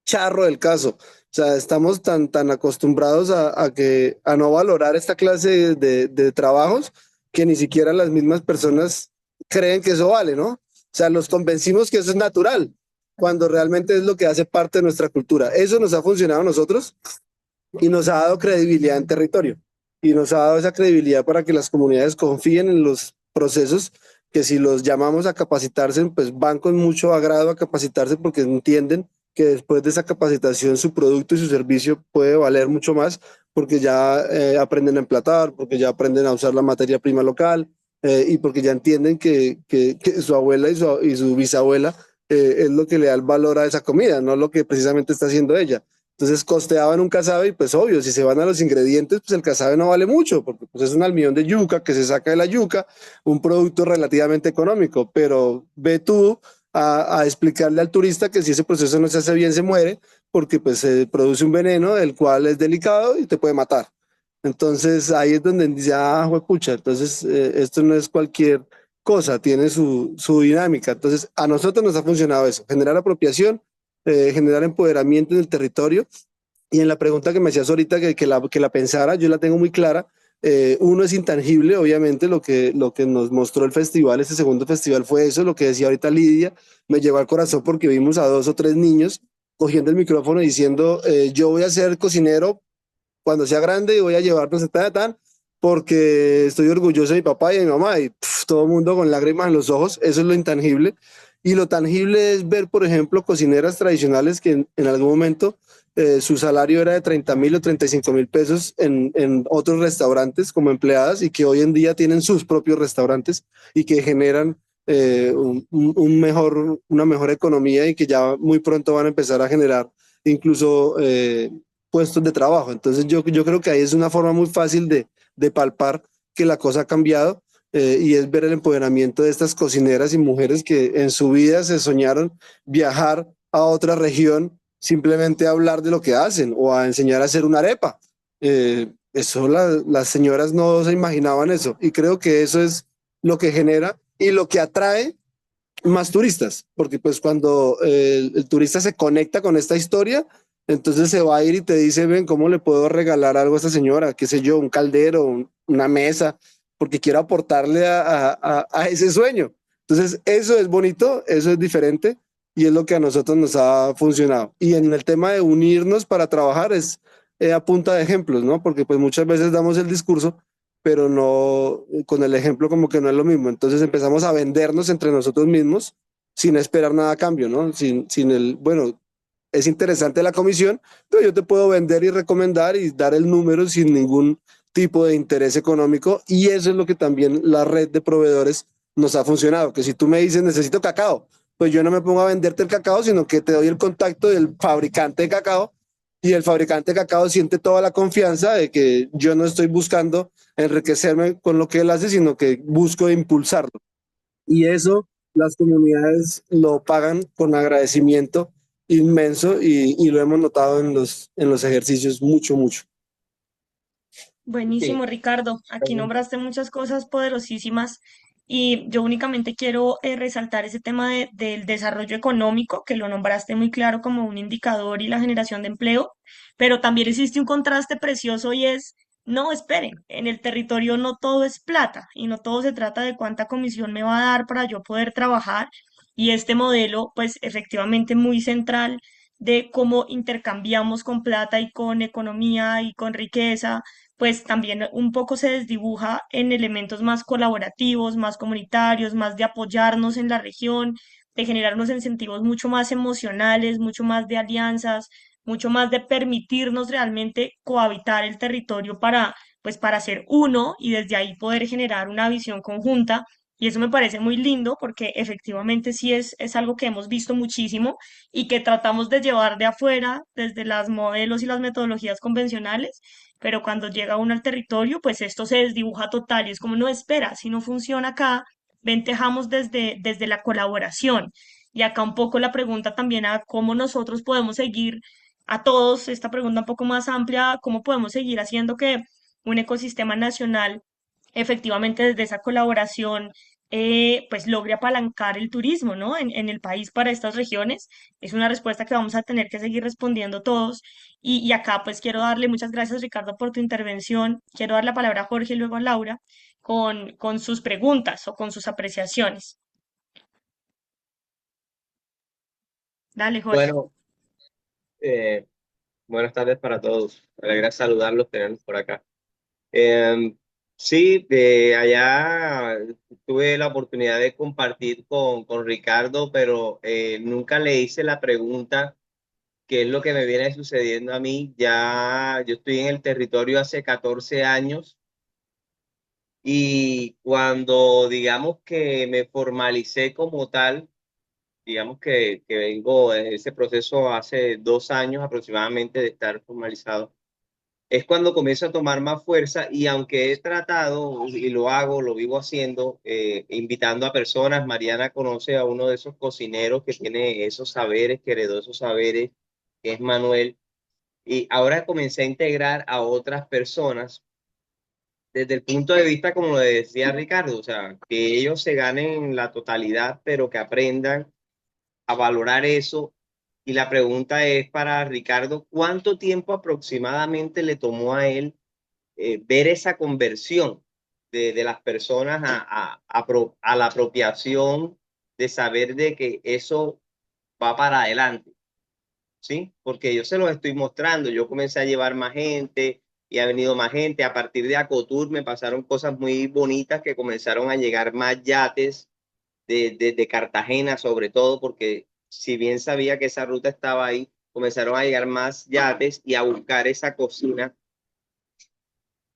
charro del caso. O sea, estamos tan acostumbrados a no valorar esta clase de trabajos que ni siquiera las mismas personas creen que eso vale, ¿no? O sea, los convencimos que eso es natural, cuando realmente es lo que hace parte de nuestra cultura. Eso nos ha funcionado a nosotros y nos ha dado credibilidad en territorio. Y nos ha dado esa credibilidad para que las comunidades confíen en los procesos, que si los llamamos a capacitarse, pues van con mucho agrado a capacitarse porque entienden que después de esa capacitación su producto y su servicio puede valer mucho más porque ya aprenden a emplatar, porque ya aprenden a usar la materia prima local, y porque ya entienden que su abuela y su bisabuela es lo que le da el valor a esa comida, no lo que precisamente está haciendo ella. Entonces costeaban un casabe y pues obvio, si se van a los ingredientes, pues el casabe no vale mucho, porque pues es un almidón de yuca que se saca de la yuca, un producto relativamente económico, pero ve tú a explicarle al turista que si ese proceso no se hace bien se muere, porque pues se produce un veneno el cual es delicado y te puede matar. Entonces ahí es donde dice, ah, juepucha, entonces esto no es cualquier cosa, tiene su dinámica. Entonces a nosotros nos ha funcionado eso, generar apropiación, generar empoderamiento en el territorio. Y en la pregunta que me hacías ahorita, que la pensara, yo la tengo muy clara. Uno es intangible, obviamente, lo que nos mostró el festival, este segundo festival fue eso, lo que decía ahorita Lidia, me llegó al corazón porque vimos a 2 o 3 niños cogiendo el micrófono y diciendo, yo voy a ser cocinero cuando sea grande y voy a llevarnos tan, porque estoy orgulloso de mi papá y de mi mamá, y todo el mundo con lágrimas en los ojos, eso es lo intangible. Y lo tangible es ver, por ejemplo, cocineras tradicionales que en algún momento su salario era de 30.000 o 35.000 pesos en otros restaurantes como empleadas y que hoy en día tienen sus propios restaurantes y que generan una mejor economía y que ya muy pronto van a empezar a generar incluso puestos de trabajo. Entonces yo creo que ahí es una forma muy fácil de palpar que la cosa ha cambiado, y es ver el empoderamiento de estas cocineras y mujeres que en su vida se soñaron viajar a otra región simplemente a hablar de lo que hacen o a enseñar a hacer una arepa. Eso las señoras no se imaginaban eso y creo que eso es lo que genera y lo que atrae más turistas, porque pues cuando el turista se conecta con esta historia, entonces se va a ir y te dice, ven, ¿cómo le puedo regalar algo a esta señora? Qué sé yo, un caldero, una mesa, porque quiero aportarle a ese sueño. Entonces eso es bonito, eso es diferente y es lo que a nosotros nos ha funcionado. Y en el tema de unirnos para trabajar es a punta de ejemplos, ¿no? Porque pues muchas veces damos el discurso, pero no, con el ejemplo como que no es lo mismo. Entonces empezamos a vendernos entre nosotros mismos sin esperar nada a cambio, ¿no? Sin el, bueno, es interesante la comisión, pero yo te puedo vender y recomendar y dar el número sin ningún tipo de interés económico y eso es lo que también la red de proveedores nos ha funcionado, que si tú me dices necesito cacao, pues yo no me pongo a venderte el cacao, sino que te doy el contacto del fabricante de cacao y el fabricante de cacao siente toda la confianza de que yo no estoy buscando enriquecerme con lo que él hace, sino que busco impulsarlo. Y eso las comunidades lo pagan con agradecimiento inmenso y lo hemos notado en los ejercicios mucho, mucho. Buenísimo, Ricardo. Aquí nombraste muchas cosas poderosísimas y yo únicamente quiero resaltar ese tema del desarrollo económico, que lo nombraste muy claro como un indicador y la generación de empleo, pero también existe un contraste precioso y es, no, esperen, en el territorio no todo es plata y no todo se trata de cuánta comisión me va a dar para yo poder trabajar y este modelo, pues efectivamente muy central de cómo intercambiamos con plata y con economía y con riqueza pues también un poco se desdibuja en elementos más colaborativos, más comunitarios, más de apoyarnos en la región, de generar unos incentivos mucho más emocionales, mucho más de alianzas, mucho más de permitirnos realmente cohabitar el territorio para, pues, para ser uno y desde ahí poder generar una visión conjunta. Y eso me parece muy lindo porque efectivamente sí es algo que hemos visto muchísimo y que tratamos de llevar de afuera, desde las modelos y las metodologías convencionales, pero cuando llega uno al territorio, pues esto se desdibuja total y es como, no espera, si no funciona acá, ventejamos desde la colaboración. Y acá un poco la pregunta también a cómo nosotros podemos seguir a todos, esta pregunta un poco más amplia, cómo podemos seguir haciendo que un ecosistema nacional efectivamente desde esa colaboración pues logre apalancar el turismo, ¿no? En el país para estas regiones. Es una respuesta que vamos a tener que seguir respondiendo todos. Y acá pues quiero darle muchas gracias, Ricardo, por tu intervención. Quiero dar la palabra a Jorge y luego a Laura con sus preguntas o con sus apreciaciones. Dale, Jorge. Bueno, eh, buenas tardes para todos. Me alegra saludarlos, tenerlos por acá. Sí, de allá tuve la oportunidad de compartir con Ricardo, pero nunca le hice la pregunta qué es lo que me viene sucediendo a mí. Ya yo estoy en el territorio hace 14 años y cuando digamos que me formalicé como tal, digamos que vengo en ese proceso hace 2 años aproximadamente de estar formalizado, es cuando comienzo a tomar más fuerza y aunque he tratado y lo hago, lo vivo haciendo, invitando a personas. Mariana conoce a uno de esos cocineros que tiene esos saberes, que heredó esos saberes, que es Manuel, y ahora comencé a integrar a otras personas desde el punto de vista, como lo decía Ricardo, o sea, que ellos se ganen la totalidad, pero que aprendan a valorar eso. Y la pregunta es para Ricardo, ¿cuánto tiempo aproximadamente le tomó a él ver esa conversión de las personas a la apropiación de saber de que eso va para adelante? ¿Sí? Porque yo se los estoy mostrando, yo comencé a llevar más gente y ha venido más gente, a partir de Acotur me pasaron cosas muy bonitas que comenzaron a llegar más yates de Cartagena sobre todo, porque si bien sabía que esa ruta estaba ahí, comenzaron a llegar más yates y a buscar esa cocina,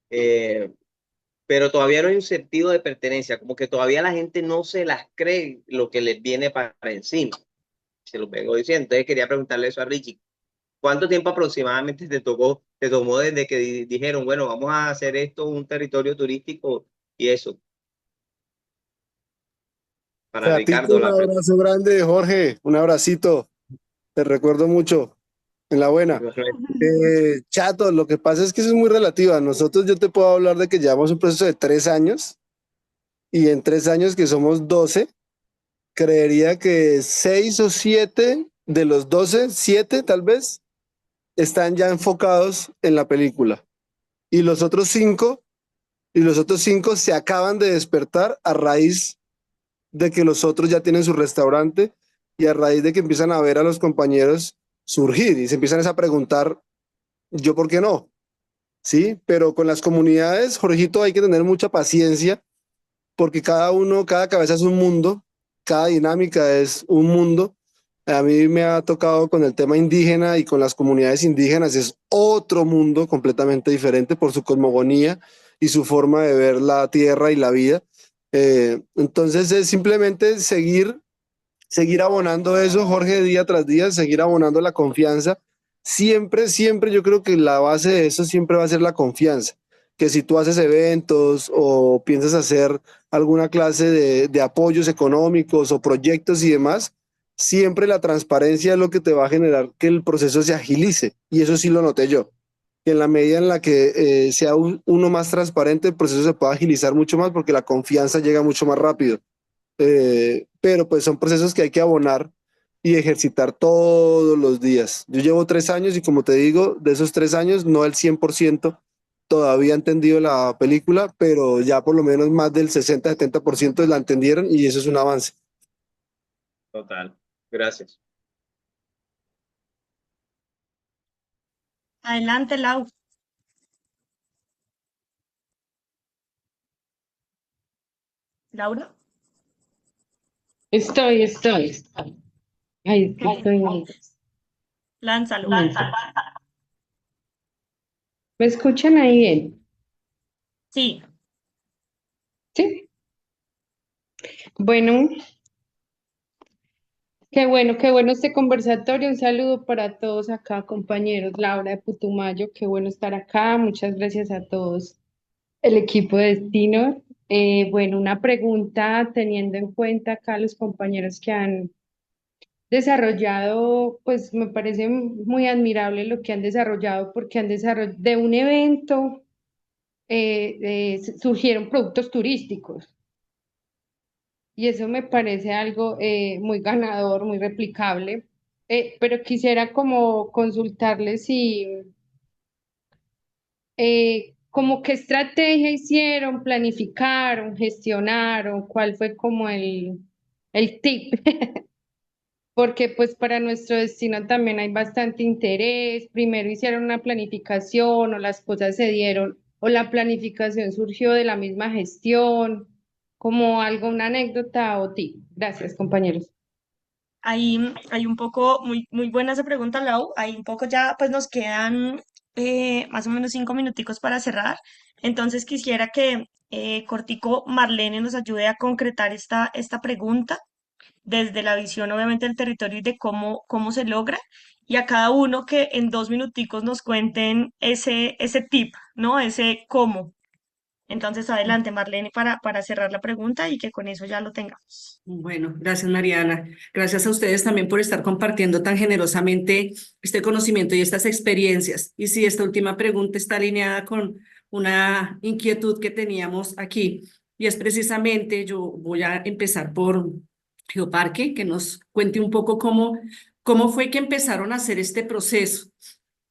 pero todavía no hay un sentido de pertenencia, como que todavía la gente no se las cree lo que les viene para encima, se lo vengo diciendo. Entonces quería preguntarle eso a Richie, ¿cuánto tiempo aproximadamente te tomó desde que dijeron, bueno, vamos a hacer esto un territorio turístico y eso? Para A ti Ricardo, un la pregunta. abrazo grande, Jorge, un abracito, te recuerdo mucho, en la buena. Chato, lo que pasa es que eso es muy relativa. Nosotros, yo te puedo hablar de que llevamos un proceso de 3 años y en 3 años que somos 12, creería que 6 o 7 de los 12, 7 tal vez, están ya enfocados en la película. Y los otros 5, se acaban de despertar a raíz de que los otros ya tienen su restaurante y a raíz de que empiezan a ver a los compañeros surgir y se empiezan a preguntar, ¿yo por qué no? Sí, pero con las comunidades, Jorgito, hay que tener mucha paciencia porque cada uno, cada cabeza es un mundo, cada dinámica es un mundo. A mí me ha tocado con el tema indígena y con las comunidades indígenas, es otro mundo completamente diferente por su cosmogonía y su forma de ver la tierra y la vida. Entonces es simplemente seguir abonando eso, Jorge, día tras día, seguir abonando la confianza. Siempre, siempre yo creo que la base de eso siempre va a ser la confianza. Que si tú haces eventos o piensas hacer alguna clase de apoyos económicos o proyectos y demás, siempre la transparencia es lo que te va a generar que el proceso se agilice. Y eso sí lo noté yo. Que en la medida en la que sea uno más transparente, el proceso se puede agilizar mucho más porque la confianza llega mucho más rápido. Pero pues son procesos que hay que abonar y ejercitar todos los días. Yo llevo 3 años y como te digo, de esos 3 años, no el 100% todavía he entendido la película, pero ya por lo menos más del 60-70% la entendieron y eso es un avance. Total, gracias. Adelante, Lau. Laura. Estoy. Ay, es que Ok. estoy. Lánzalo. ¿Me escuchan ahí bien? Sí. Sí. Bueno, qué bueno este conversatorio. Un saludo para todos acá, compañeros. Laura de Putumayo, qué bueno estar acá. Muchas gracias a todos el equipo de Destino. Bueno, una pregunta teniendo en cuenta acá los compañeros que han desarrollado, pues me parece muy admirable lo que han desarrollado porque han desarrollado de un evento, surgieron productos turísticos y eso me parece algo muy ganador, muy replicable. Pero quisiera como consultarles si como qué estrategia hicieron, planificaron, gestionaron, cuál fue como el tip, porque pues para nuestro destino también hay bastante interés. Primero hicieron una planificación o las cosas se dieron o la planificación surgió de la misma gestión, como algo, una anécdota o tip. Gracias, compañeros. Hay un poco, muy buena esa pregunta, Lau. Hay un poco ya, pues nos quedan más o menos 5 minuticos para cerrar. Entonces quisiera que cortico Marlene nos ayude a concretar esta pregunta desde la visión, obviamente, del territorio y de cómo se logra. Y a cada uno que en 2 minuticos nos cuenten ese tip, ¿no? Ese cómo. Entonces, adelante, Marlene, para cerrar la pregunta y que con eso ya lo tengamos. Bueno, gracias Mariana. Gracias a ustedes también por estar compartiendo tan generosamente este conocimiento y estas experiencias. Y sí, esta última pregunta está alineada con una inquietud que teníamos aquí. Y es precisamente, yo voy a empezar por Geoparque, que nos cuente un poco cómo fue que empezaron a hacer este proceso.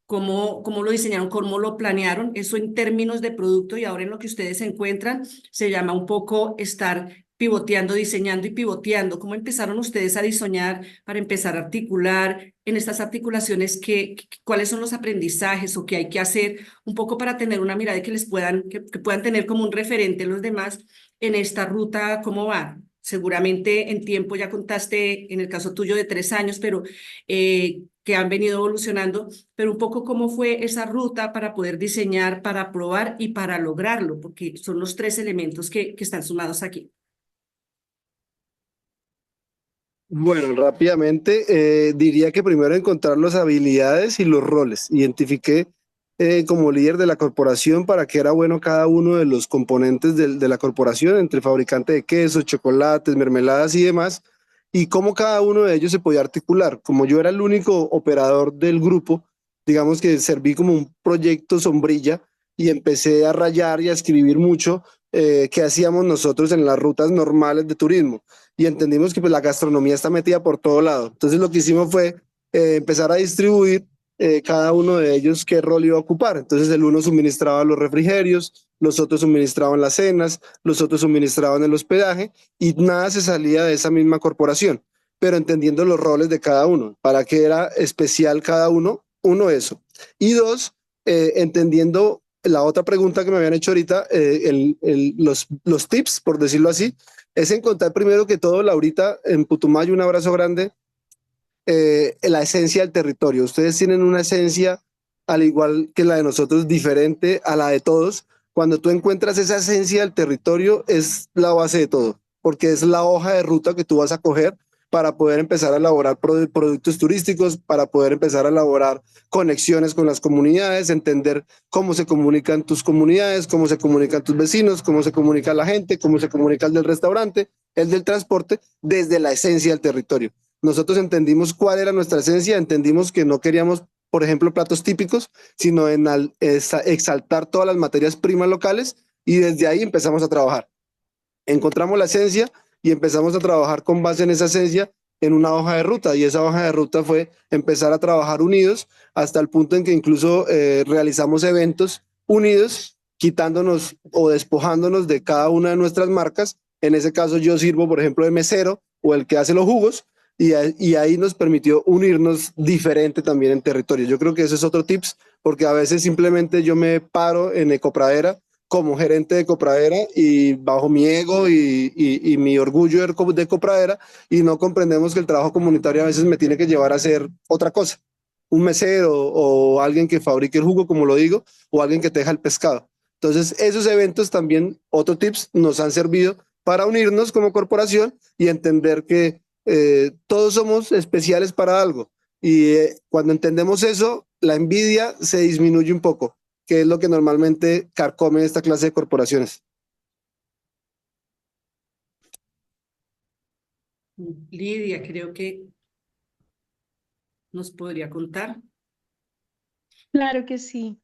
Cómo lo diseñaron, cómo lo planearon, eso en términos de producto y ahora en lo que ustedes se encuentran se llama un poco estar pivoteando, diseñando y pivoteando. ¿Cómo empezaron ustedes a diseñar para empezar a articular en estas articulaciones cuáles son los aprendizajes o qué hay que hacer un poco para tener una mirada y que puedan tener como un referente los demás en esta ruta, cómo va? Seguramente en tiempo ya contaste en el caso tuyo de 3 años, pero que han venido evolucionando, pero un poco cómo fue esa ruta para poder diseñar, para probar y para lograrlo, porque son los 3 elementos que están sumados aquí. Bueno, rápidamente diría que primero encontrar las habilidades y los roles. Identifiqué como líder de la corporación para qué era bueno cada uno de los componentes de la corporación, entre fabricante de quesos, chocolates, mermeladas y demás, y cómo cada uno de ellos se podía articular. Como yo era el único operador del grupo, digamos que serví como un proyecto sombrilla y empecé a rayar y a escribir mucho qué hacíamos nosotros en las rutas normales de turismo y entendimos que pues, la gastronomía está metida por todo lado. Entonces lo que hicimos fue empezar a distribuir cada uno de ellos qué rol iba a ocupar. Entonces el uno suministraba los refrigerios, los otros suministraban las cenas, los otros suministraban el hospedaje y nada se salía de esa misma corporación, pero entendiendo los roles de cada uno, para qué era especial cada uno, uno eso. Y dos, entendiendo la otra pregunta que me habían hecho ahorita, los tips, por decirlo así, es encontrar primero que todo, Laurita, en Putumayo, un abrazo grande, la esencia del territorio. Ustedes tienen una esencia, al igual que la de nosotros, diferente a la de todos. Cuando tú encuentras esa esencia del territorio, es la base de todo, porque es la hoja de ruta que tú vas a coger para poder empezar a elaborar productos turísticos, para poder empezar a elaborar conexiones con las comunidades, entender cómo se comunican tus comunidades, cómo se comunican tus vecinos, cómo se comunica la gente, cómo se comunica el del restaurante, el del transporte, desde la esencia del territorio. Nosotros entendimos cuál era nuestra esencia, entendimos que no queríamos, por ejemplo, platos típicos, sino en exaltar todas las materias primas locales y desde ahí empezamos a trabajar. Encontramos la esencia y empezamos a trabajar con base en esa esencia en una hoja de ruta y esa hoja de ruta fue empezar a trabajar unidos hasta el punto en que incluso realizamos eventos unidos, quitándonos o despojándonos de cada una de nuestras marcas. En ese caso yo sirvo, por ejemplo, de mesero o el que hace los jugos y ahí nos permitió unirnos diferente también en territorio. Yo creo que ese es otro tips porque a veces simplemente yo me paro en Ecopradera como gerente de Ecopradera y bajo mi ego y mi orgullo de Ecopradera y no comprendemos que el trabajo comunitario a veces me tiene que llevar a hacer otra cosa, un mesero o alguien que fabrique el jugo, como lo digo, o alguien que teja el pescado. Entonces esos eventos también, otro tips, nos han servido para unirnos como corporación y entender que todos somos especiales para algo y cuando entendemos eso, la envidia se disminuye un poco, que es lo que normalmente carcome esta clase de corporaciones. Lidia, creo que nos podría contar. Claro que sí.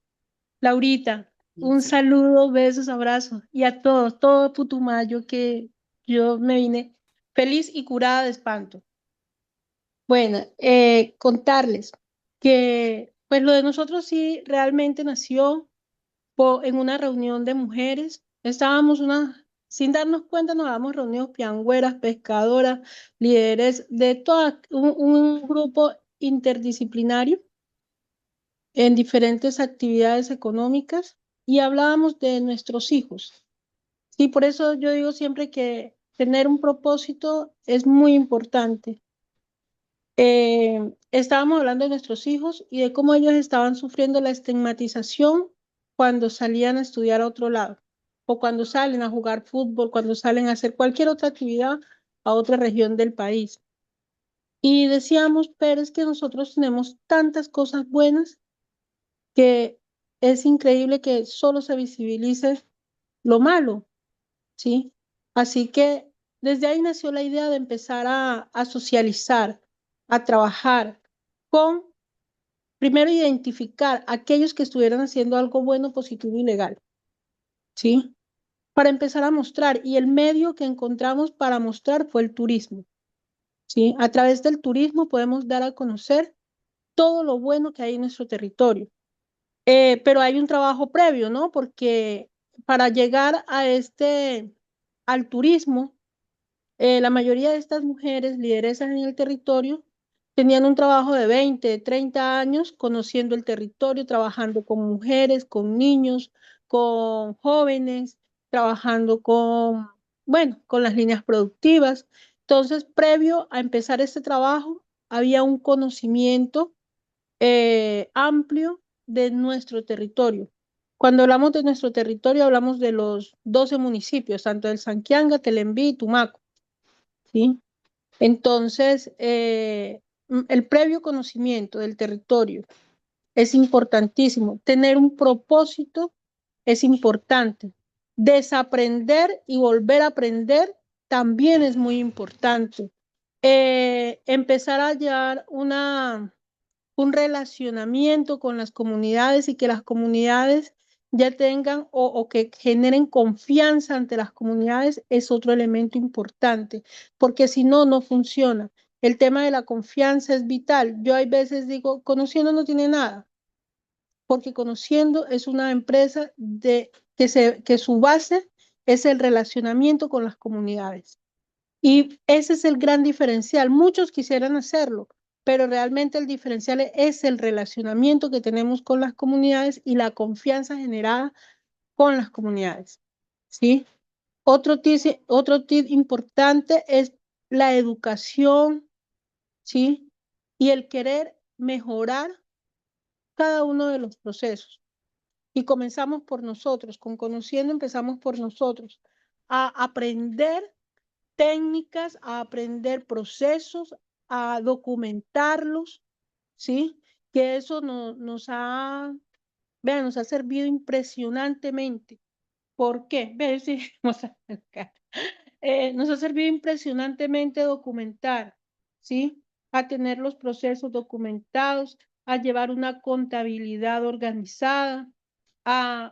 Laurita, un Sí. saludo, besos, abrazos y a todos, todo Putumayo que yo me vine feliz y curada de espanto. Bueno, contarles que pues lo de nosotros sí realmente nació en una reunión de mujeres. Estábamos sin darnos cuenta, nos habíamos reunido piangüeras, pescadoras, líderes de un grupo interdisciplinario en diferentes actividades económicas y hablábamos de nuestros hijos. Sí, por eso yo digo siempre que tener un propósito es muy importante. Estábamos hablando de nuestros hijos y de cómo ellos estaban sufriendo la estigmatización cuando salían a estudiar a otro lado, o cuando salen a jugar fútbol, cuando salen a hacer cualquier otra actividad a otra región del país. Y decíamos, pero es que nosotros tenemos tantas cosas buenas que es increíble que solo se visibilice lo malo, ¿sí? Así que desde ahí nació la idea de empezar a socializar, a trabajar con, primero identificar aquellos que estuvieran haciendo algo bueno, positivo y legal, ¿sí? Para empezar a mostrar, y el medio que encontramos para mostrar fue el turismo, ¿sí? A través del turismo podemos dar a conocer todo lo bueno que hay en nuestro territorio. Pero hay un trabajo previo, ¿no? Porque para llegar al turismo, la mayoría de estas mujeres lideresas en el territorio tenían un trabajo de 20, 30 años conociendo el territorio, trabajando con mujeres, con niños, con jóvenes, trabajando bueno, con las líneas productivas. Entonces, previo a empezar este trabajo, había un conocimiento amplio de nuestro territorio. Cuando hablamos de nuestro territorio, hablamos de los 12 municipios, tanto del Sanquianga, Telembí y Tumaco, ¿sí? Entonces, el previo conocimiento del territorio es importantísimo. Tener un propósito es importante. Desaprender y volver a aprender también es muy importante. Empezar a llevar un relacionamiento con las comunidades y que las comunidades ya tengan o que generen confianza ante las comunidades es otro elemento importante, porque si no, no funciona. El tema de la confianza es vital. Yo hay veces digo, conociendo no tiene nada, porque conociendo es una empresa que su base es el relacionamiento con las comunidades. Y ese es el gran diferencial. Muchos quisieran hacerlo, pero realmente el diferencial es el relacionamiento que tenemos con las comunidades y la confianza generada con las comunidades, ¿sí? Otro tip importante es la educación, ¿sí? Y el querer mejorar cada uno de los procesos. Y comenzamos por nosotros, con conociendo empezamos por nosotros, a aprender técnicas, a aprender procesos, a documentarlos, ¿sí? Que eso nos ha servido impresionantemente. ¿Por qué? Vean, sí, nos ha servido impresionantemente documentar, ¿sí? A tener los procesos documentados, a llevar una contabilidad organizada,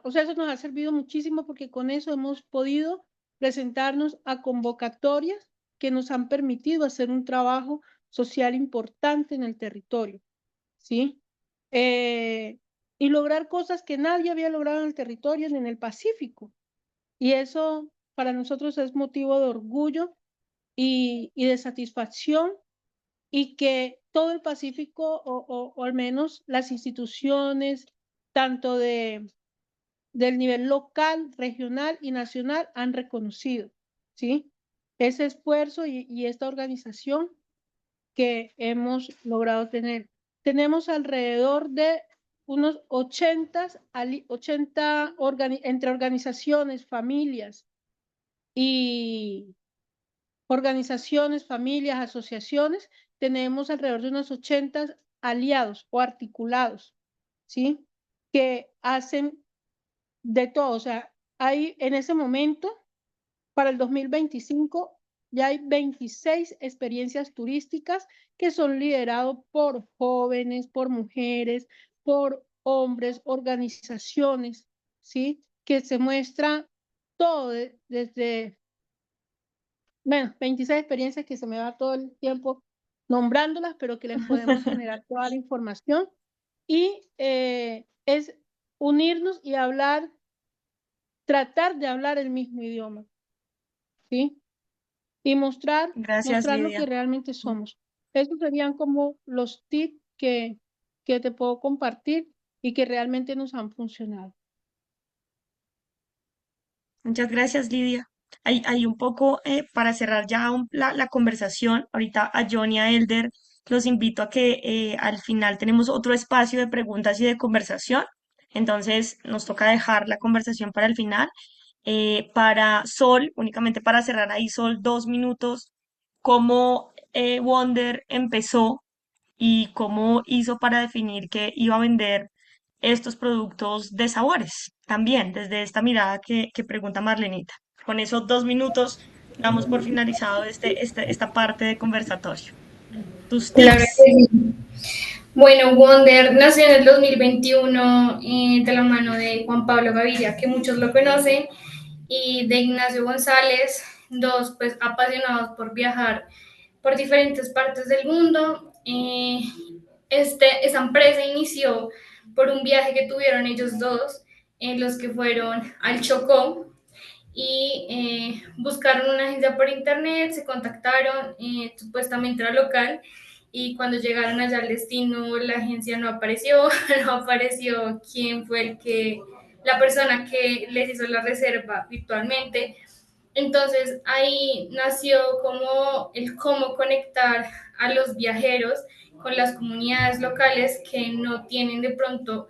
o sea, eso nos ha servido muchísimo porque con eso hemos podido presentarnos a convocatorias que nos han permitido hacer un trabajo social importante en el territorio, ¿sí? Y lograr cosas que nadie había logrado en el territorio ni en el Pacífico. Y eso para nosotros es motivo de orgullo y de satisfacción y que todo el Pacífico o al menos las instituciones, tanto del nivel local, regional y nacional han reconocido, ¿sí? Ese esfuerzo y esta organización que hemos logrado tener. Tenemos alrededor de unos 80 entre organizaciones, familias y familias, asociaciones, tenemos alrededor de unos 80 aliados o articulados, ¿sí? Que hacen de todo, o sea, hay en ese momento, para el 2025, ya hay 26 experiencias turísticas que son liderados por jóvenes, por mujeres, por hombres, organizaciones, ¿sí? Que se muestra todo desde, bueno, 26 experiencias que se me va todo el tiempo nombrándolas, pero que les podemos generar toda la información. Y es unirnos y hablar, tratar de hablar el mismo idioma, ¿sí? Y mostrar Gracias, lo que Lidia. realmente somos. Esos serían como los tips que te puedo compartir y que realmente nos han funcionado. Muchas gracias, Lidia. Hay un poco, para cerrar ya la conversación, ahorita a John y a Elder los invito a que al final tenemos otro espacio de preguntas y de conversación. Entonces nos toca dejar la conversación para el final. Para Sol, únicamente para cerrar ahí, Sol, 2 minutos, cómo Wonder empezó y cómo hizo para definir que iba a vender estos productos de sabores, también desde esta mirada que pregunta Marlenita. Con esos 2 minutos damos por finalizado esta parte de conversatorio. Tus Claro tips. que sí. Bueno, Wonder nació en el 2021 de la mano de Juan Pablo Gaviria, que muchos lo conocen, y de Ignacio González, dos pues apasionados por viajar por diferentes partes del mundo. Esa empresa inició por un viaje que tuvieron ellos dos, en los que fueron al Chocó y buscaron una agencia por internet, se contactaron, supuestamente era local, y cuando llegaron allá al destino la agencia no apareció, no apareció quién fue la persona que les hizo la reserva virtualmente. Entonces ahí nació como el cómo conectar a los viajeros con las comunidades locales que no tienen de pronto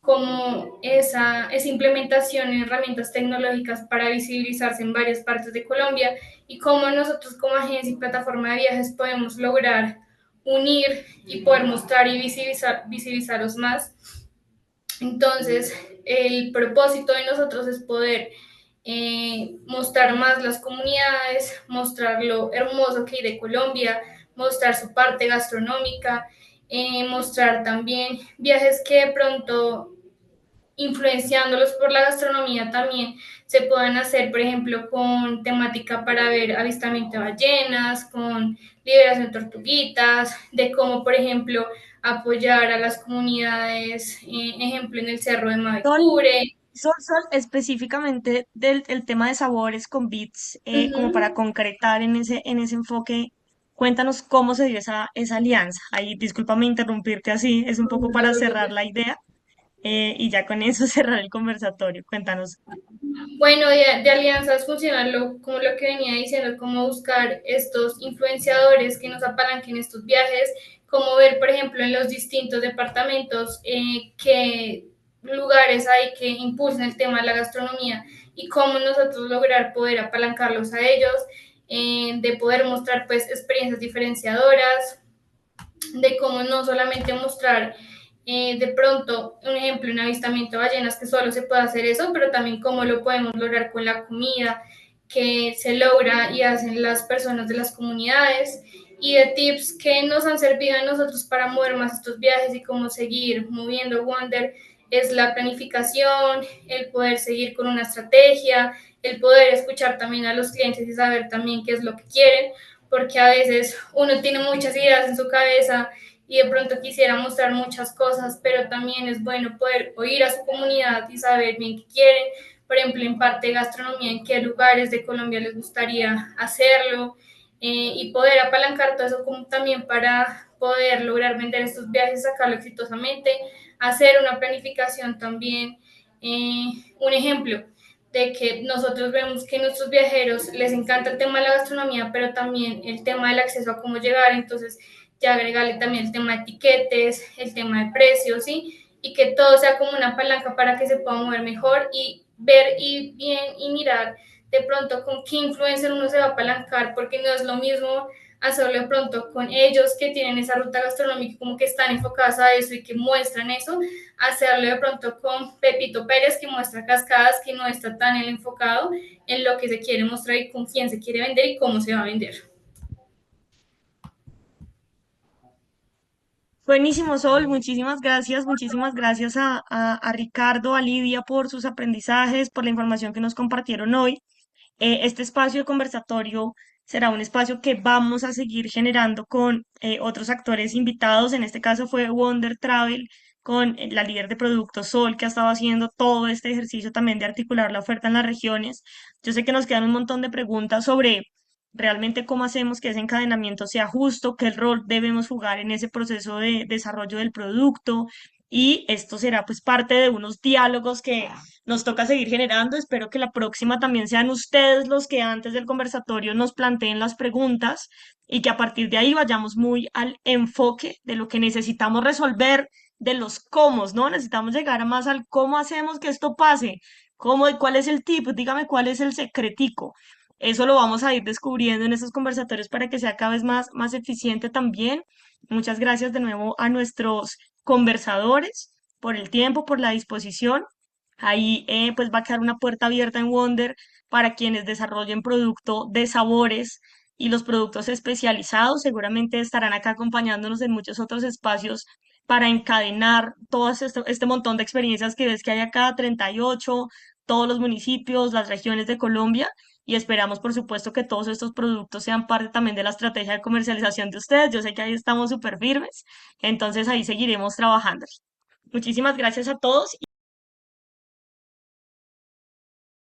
como esa implementación en herramientas tecnológicas para visibilizarse en varias partes de Colombia, y cómo nosotros como agencia y plataforma de viajes podemos lograr unir y poder mostrar y visibilizarlos más. Entonces, el propósito de nosotros es poder mostrar más las comunidades, mostrar lo hermoso que hay de Colombia, mostrar su parte gastronómica, mostrar también viajes que de pronto, influenciándolos por la gastronomía, también se puedan hacer, por ejemplo, con temática para ver avistamiento de ballenas, con liberación de tortuguitas, de cómo, por ejemplo, apoyar a las comunidades, ejemplo, en el Cerro de Sol, Mavecure. Sol, específicamente del el tema de sabores con bits, como para Ujú. concretar en ese enfoque, cuéntanos cómo se dio esa alianza. Ahí, discúlpame interrumpirte así, es un poco No te para cerrar preocupes. la idea, y ya con eso cerrar el conversatorio. Cuéntanos. Bueno, de alianzas funciona como lo que venía diciendo, cómo buscar estos influenciadores que nos apalanquen estos viajes, cómo ver, por ejemplo, en los distintos departamentos qué lugares hay que impulsen el tema de la gastronomía y cómo nosotros lograr poder apalancarlos a ellos, de poder mostrar pues experiencias diferenciadoras, de cómo no solamente mostrar de pronto un ejemplo, un avistamiento de ballenas, que solo se puede hacer eso, pero también cómo lo podemos lograr con la comida que se logra y hacen las personas de las comunidades, y de tips que nos han servido a nosotros para mover más estos viajes y cómo seguir moviendo Wonder. Es la planificación, el poder seguir con una estrategia, el poder escuchar también a los clientes y saber también qué es lo que quieren, porque a veces uno tiene muchas ideas en su cabeza y de pronto quisiera mostrar muchas cosas, pero también es bueno poder oír a su comunidad y saber bien qué quieren. Por ejemplo, en parte de gastronomía, en qué lugares de Colombia les gustaría hacerlo, y poder apalancar todo eso como también para poder lograr vender estos viajes, sacarlo exitosamente, hacer una planificación también. Un ejemplo de que nosotros vemos que a nuestros viajeros les encanta el tema de la gastronomía, pero también el tema del acceso a cómo llegar, entonces ya agregarle también el tema de etiquetes, el tema de precios, ¿sí? Y que todo sea como una palanca para que se pueda mover mejor y ver y bien y mirar de pronto con qué influencer uno se va a apalancar, porque no es lo mismo hacerlo de pronto con ellos que tienen esa ruta gastronómica, como que están enfocados a eso y que muestran eso, hacerlo de pronto con Pepito Pérez, que muestra cascadas, que no está tan enfocado en lo que se quiere mostrar y con quién se quiere vender y cómo se va a vender. Buenísimo, Sol, muchísimas gracias a Ricardo, a Lidia por sus aprendizajes, por la información que nos compartieron hoy. Este espacio de conversatorio será un espacio que vamos a seguir generando con otros actores invitados. En este caso fue Wonder Travel con la líder de producto Sol, que ha estado haciendo todo este ejercicio también de articular la oferta en las regiones. Yo sé que nos quedan un montón de preguntas sobre realmente cómo hacemos que ese encadenamiento sea justo, qué rol debemos jugar en ese proceso de desarrollo del producto. Y esto será pues parte de unos diálogos que nos toca seguir generando. Espero que la próxima también sean ustedes los que antes del conversatorio nos planteen las preguntas y que a partir de ahí vayamos muy al enfoque de lo que necesitamos resolver, de los cómo, ¿no? Necesitamos llegar a más al cómo hacemos que esto pase, cómo y cuál es el tip, dígame cuál es el secretico. Eso lo vamos a ir descubriendo en estos conversatorios para que sea cada vez más eficiente también. Muchas gracias de nuevo a nuestros conversadores por el tiempo, por la disposición. Ahí pues va a quedar una puerta abierta en Wonder para quienes desarrollen producto de sabores y los productos especializados. Seguramente estarán acá acompañándonos en muchos otros espacios para encadenar todo este montón de experiencias que ves que hay acá, 38, todos los municipios, las regiones de Colombia. Y esperamos, por supuesto, que todos estos productos sean parte también de la estrategia de comercialización de ustedes. Yo sé que ahí estamos súper firmes, entonces ahí seguiremos trabajando. Muchísimas gracias a todos.